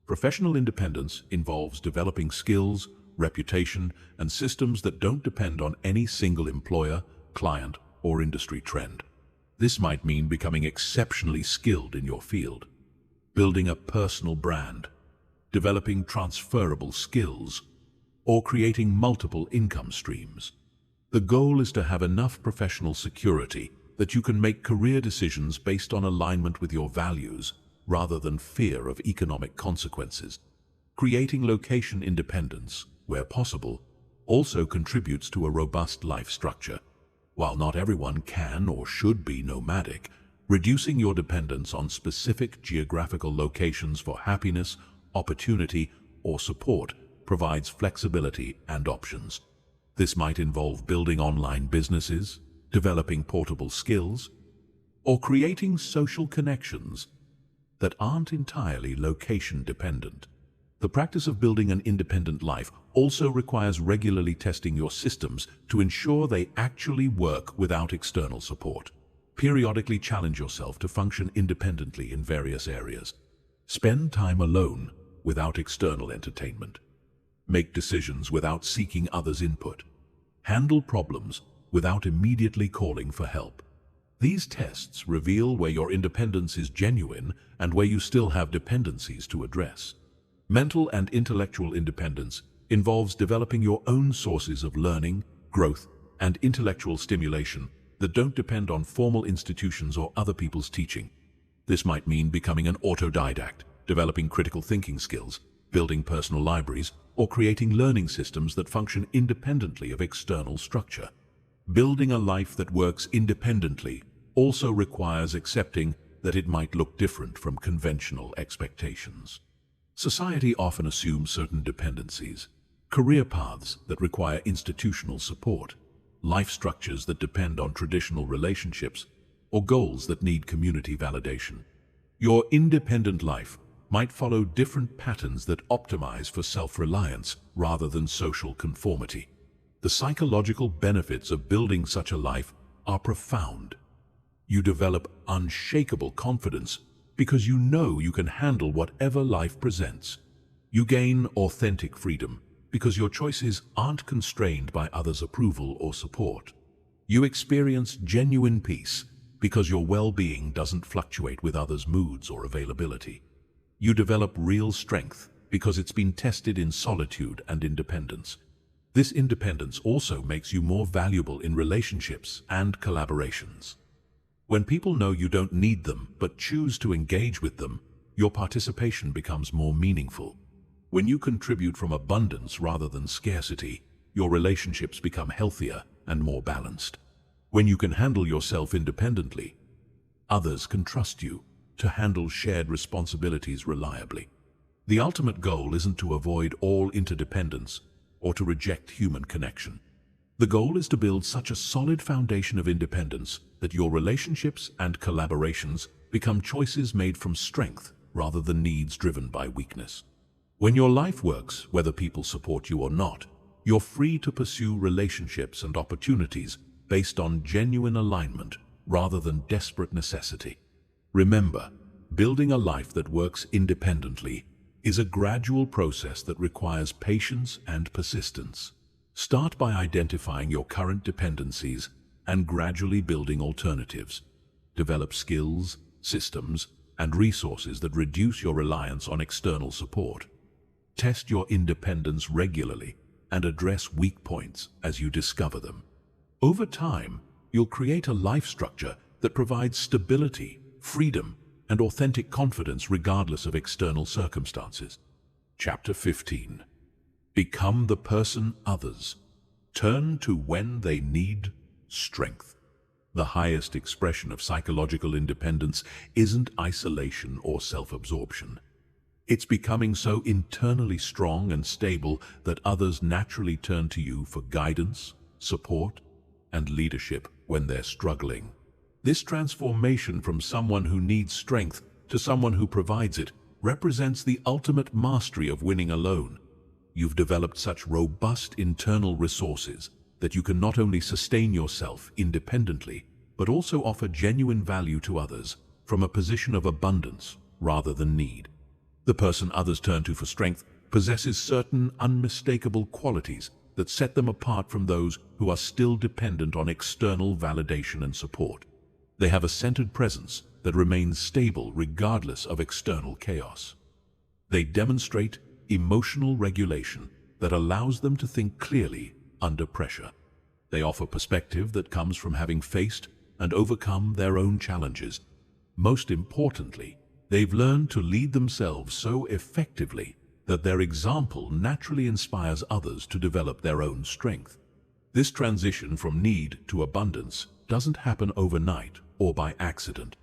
S1: Professional independence involves developing skills, reputation, and systems that don't depend on any single employer, client, or industry trend. This might mean becoming exceptionally skilled in your field, building a personal brand, developing transferable skills, or creating multiple income streams. The goal is to have enough professional security that you can make career decisions based on alignment with your values, rather than fear of economic consequences. Creating location independence, where possible, also contributes to a robust life structure. While not everyone can or should be nomadic, reducing your dependence on specific geographical locations for happiness, opportunity, or support provides flexibility and options. This might involve building online businesses, developing portable skills, or creating social connections that aren't entirely location dependent. The practice of building an independent life also requires regularly testing your systems to ensure they actually work without external support. Periodically challenge yourself to function independently in various areas. Spend time alone without external entertainment. Make decisions without seeking others' input. Handle problems without immediately calling for help. These tests reveal where your independence is genuine and where you still have dependencies to address. Mental and intellectual independence involves developing your own sources of learning, growth, and intellectual stimulation that don't depend on formal institutions or other people's teaching. This might mean becoming an autodidact, developing critical thinking skills, building personal libraries, or creating learning systems that function independently of external structure. Building a life that works independently also requires accepting that it might look different from conventional expectations. Society often assumes certain dependencies, career paths that require institutional support, life structures that depend on traditional relationships, or goals that need community validation. Your independent life might follow different patterns that optimize for self-reliance rather than social conformity. The psychological benefits of building such a life are profound. You develop unshakable confidence because you know you can handle whatever life presents. You gain authentic freedom because your choices aren't constrained by others' approval or support. You experience genuine peace because your well-being doesn't fluctuate with others' moods or availability. You develop real strength because it's been tested in solitude and independence. This independence also makes you more valuable in relationships and collaborations. When people know you don't need them but choose to engage with them, your participation becomes more meaningful. When you contribute from abundance rather than scarcity, your relationships become healthier and more balanced. When you can handle yourself independently, others can trust you. to handle shared responsibilities reliably. The ultimate goal isn't to avoid all interdependence or to reject human connection. The goal is to build such a solid foundation of independence that your relationships and collaborations become choices made from strength rather than needs driven by weakness. When your life works, whether people support you or not, you're free to pursue relationships and opportunities based on genuine alignment rather than desperate necessity. Remember, building a life that works independently is a gradual process that requires patience and persistence. Start by identifying your current dependencies and gradually building alternatives. Develop skills, systems, and resources that reduce your reliance on external support. Test your independence regularly and address weak points as you discover them. Over time, you'll create a life structure that provides stability, freedom, and authentic confidence regardless of external circumstances. Chapter 15. Become the person others turn to when they need strength. The highest expression of psychological independence isn't isolation or self-absorption. It's becoming so internally strong and stable that others naturally turn to you for guidance, support, and leadership when they're struggling. This transformation from someone who needs strength to someone who provides it represents the ultimate mastery of winning alone. You've developed such robust internal resources that you can not only sustain yourself independently, but also offer genuine value to others from a position of abundance rather than need. The person others turn to for strength possesses certain unmistakable qualities that set them apart from those who are still dependent on external validation and support. They have a centered presence that remains stable regardless of external chaos. They demonstrate emotional regulation that allows them to think clearly under pressure. They offer perspective that comes from having faced and overcome their own challenges. Most importantly, they've learned to lead themselves so effectively that their example naturally inspires others to develop their own strength. This transition from need to abundance doesn't happen overnight or by accident.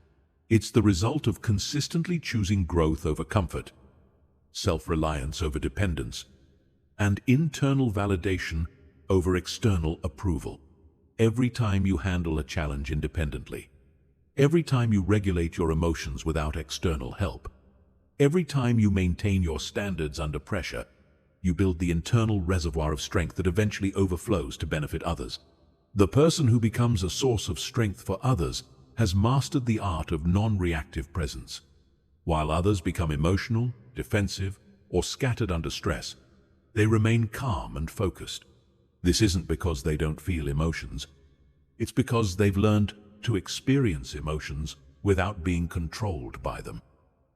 S1: It's the result of consistently choosing growth over comfort, self-reliance over dependence, and internal validation over external approval. Every time you handle a challenge independently, every time you regulate your emotions without external help, every time you maintain your standards under pressure, you build the internal reservoir of strength that eventually overflows to benefit others. The person who becomes a source of strength for others has mastered the art of non-reactive presence. While others become emotional, defensive, or scattered under stress, they remain calm and focused. This isn't because they don't feel emotions. It's because they've learned to experience emotions without being controlled by them.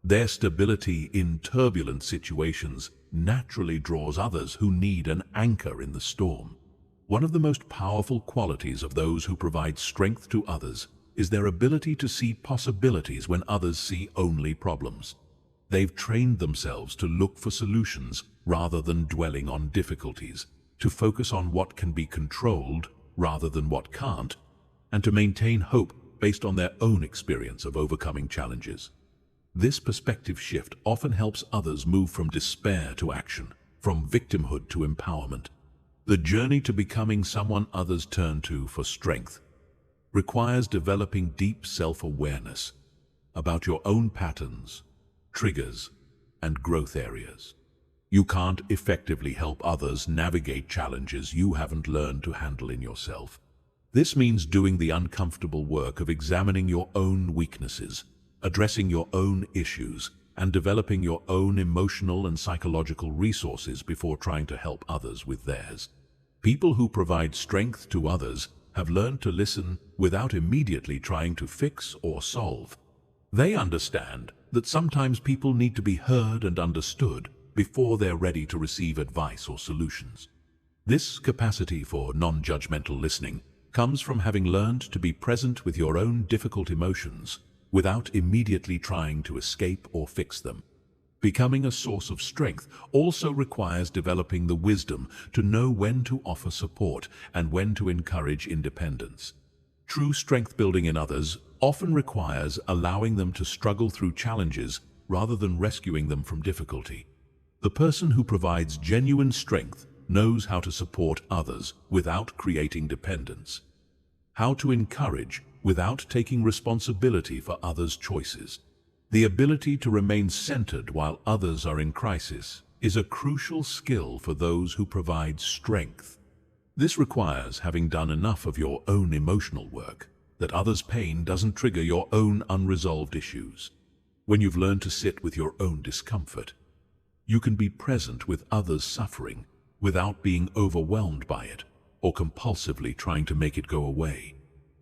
S1: Their stability in turbulent situations naturally draws others who need an anchor in the storm. One of the most powerful qualities of those who provide strength to others is their ability to see possibilities when others see only problems. They've trained themselves to look for solutions rather than dwelling on difficulties, to focus on what can be controlled rather than what can't, and to maintain hope based on their own experience of overcoming challenges. This perspective shift often helps others move from despair to action, from victimhood to empowerment. The journey to becoming someone others turn to for strength requires developing deep self-awareness about your own patterns, triggers, and growth areas. You can't effectively help others navigate challenges you haven't learned to handle in yourself. This means doing the uncomfortable work of examining your own weaknesses, addressing your own issues, and developing your own emotional and psychological resources before trying to help others with theirs. People who provide strength to others have learned to listen without immediately trying to fix or solve. They understand that sometimes people need to be heard and understood before they're ready to receive advice or solutions. This capacity for non-judgmental listening comes from having learned to be present with your own difficult emotions without immediately trying to escape or fix them. Becoming a source of strength also requires developing the wisdom to know when to offer support and when to encourage independence. True strength building in others often requires allowing them to struggle through challenges rather than rescuing them from difficulty. The person who provides genuine strength knows how to support others without creating dependence, how to encourage without taking responsibility for others' choices. The ability to remain centered while others are in crisis is a crucial skill for those who provide strength. This requires having done enough of your own emotional work that others' pain doesn't trigger your own unresolved issues. When you've learned to sit with your own discomfort, you can be present with others' suffering without being overwhelmed by it or compulsively trying to make it go away.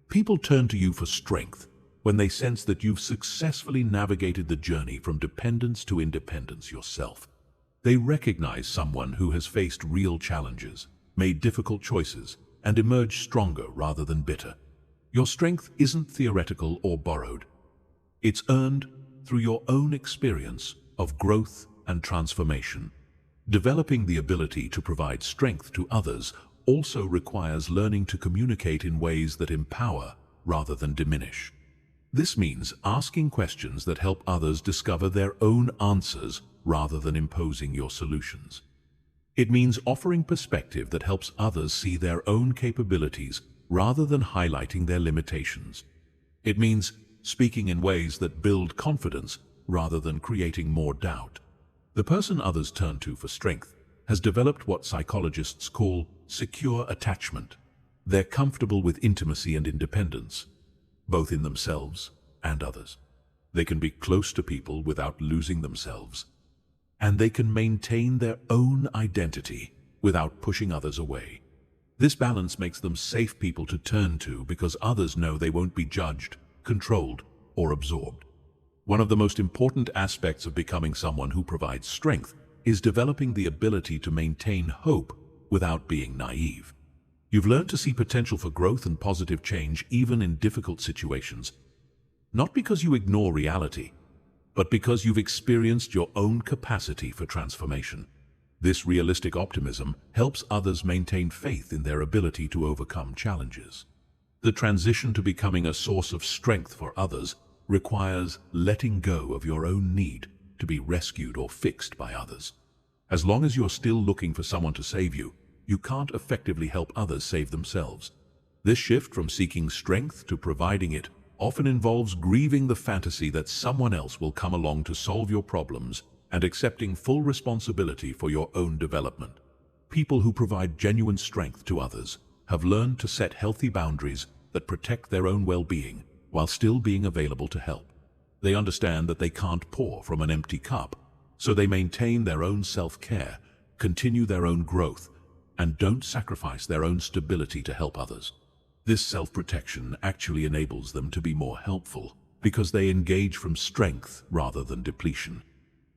S1: People turn to you for strength when they sense that you've successfully navigated the journey from dependence to independence yourself. They recognize someone who has faced real challenges, made difficult choices, and emerged stronger rather than bitter. Your strength isn't theoretical or borrowed. It's earned through your own experience of growth and transformation. Developing the ability to provide strength to others also requires learning to communicate in ways that empower rather than diminish. This means asking questions that help others discover their own answers rather than imposing your solutions. It means offering perspective that helps others see their own capabilities rather than highlighting their limitations. It means speaking in ways that build confidence rather than creating more doubt. The person others turn to for strength has developed what psychologists call secure attachment. They're comfortable with intimacy and independence, both in themselves and others. They can be close to people without losing themselves, and they can maintain their own identity without pushing others away. This balance makes them safe people to turn to because others know they won't be judged, controlled, or absorbed. One of the most important aspects of becoming someone who provides strength is developing the ability to maintain hope without being naive. You've learned to see potential for growth and positive change even in difficult situations, not because you ignore reality, but because you've experienced your own capacity for transformation. This realistic optimism helps others maintain faith in their ability to overcome challenges. The transition to becoming a source of strength for others requires letting go of your own need to be rescued or fixed by others. As long as you're still looking for someone to save you, you can't effectively help others save themselves. This shift from seeking strength to providing it often involves grieving the fantasy that someone else will come along to solve your problems and accepting full responsibility for your own development. People who provide genuine strength to others have learned to set healthy boundaries that protect their own well-being while still being available to help. They understand that they can't pour from an empty cup, so they maintain their own self-care, continue their own growth, and don't sacrifice their own stability to help others. This self-protection actually enables them to be more helpful because they engage from strength rather than depletion.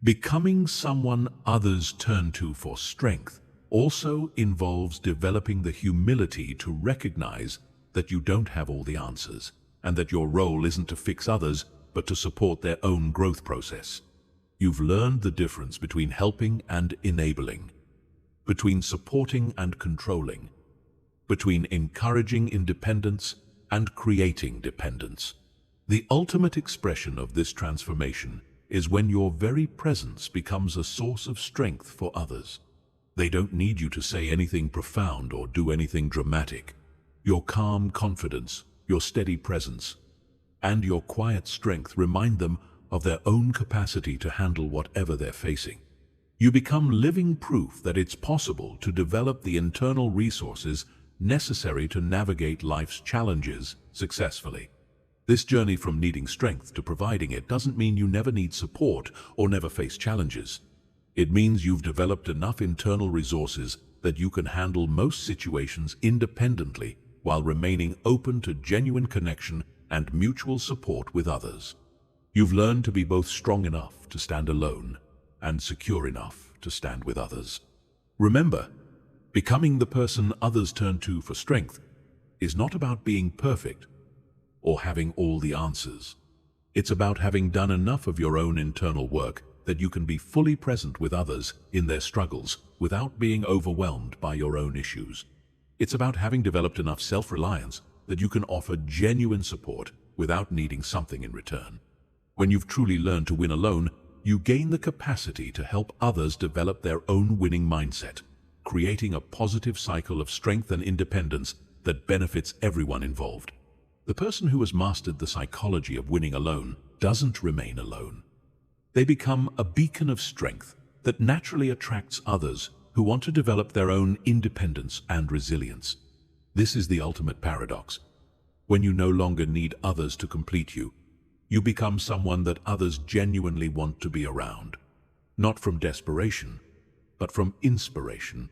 S1: Becoming someone others turn to for strength also involves developing the humility to recognize that you don't have all the answers, and that your role isn't to fix others, but to support their own growth process. You've learned the difference between helping and enabling, between supporting and controlling, between encouraging independence and creating dependence. The ultimate expression of this transformation is when your very presence becomes a source of strength for others. They don't need you to say anything profound or do anything dramatic. Your calm confidence, your steady presence, and your quiet strength remind them of their own capacity to handle whatever they're facing. You become living proof that it's possible to develop the internal resources necessary to navigate life's challenges successfully. This journey from needing strength to providing it doesn't mean you never need support or never face challenges. It means you've developed enough internal resources that you can handle most situations independently while remaining open to genuine connection and mutual support with others. You've learned to be both strong enough to stand alone and secure enough to stand with others. Remember, becoming the person others turn to for strength is not about being perfect or having all the answers. It's about having done enough of your own internal work that you can be fully present with others in their struggles without being overwhelmed by your own issues. It's about having developed enough self-reliance that you can offer genuine support without needing something in return. When you've truly learned to win alone, you gain the capacity to help others develop their own winning mindset, creating a positive cycle of strength and independence that benefits everyone involved. The person who has mastered the psychology of winning alone doesn't remain alone. They become a beacon of strength that naturally attracts others who want to develop their own independence and resilience. This is the ultimate paradox. When you no longer need others to complete you, you become someone that others genuinely want to be around, not from desperation, but from inspiration.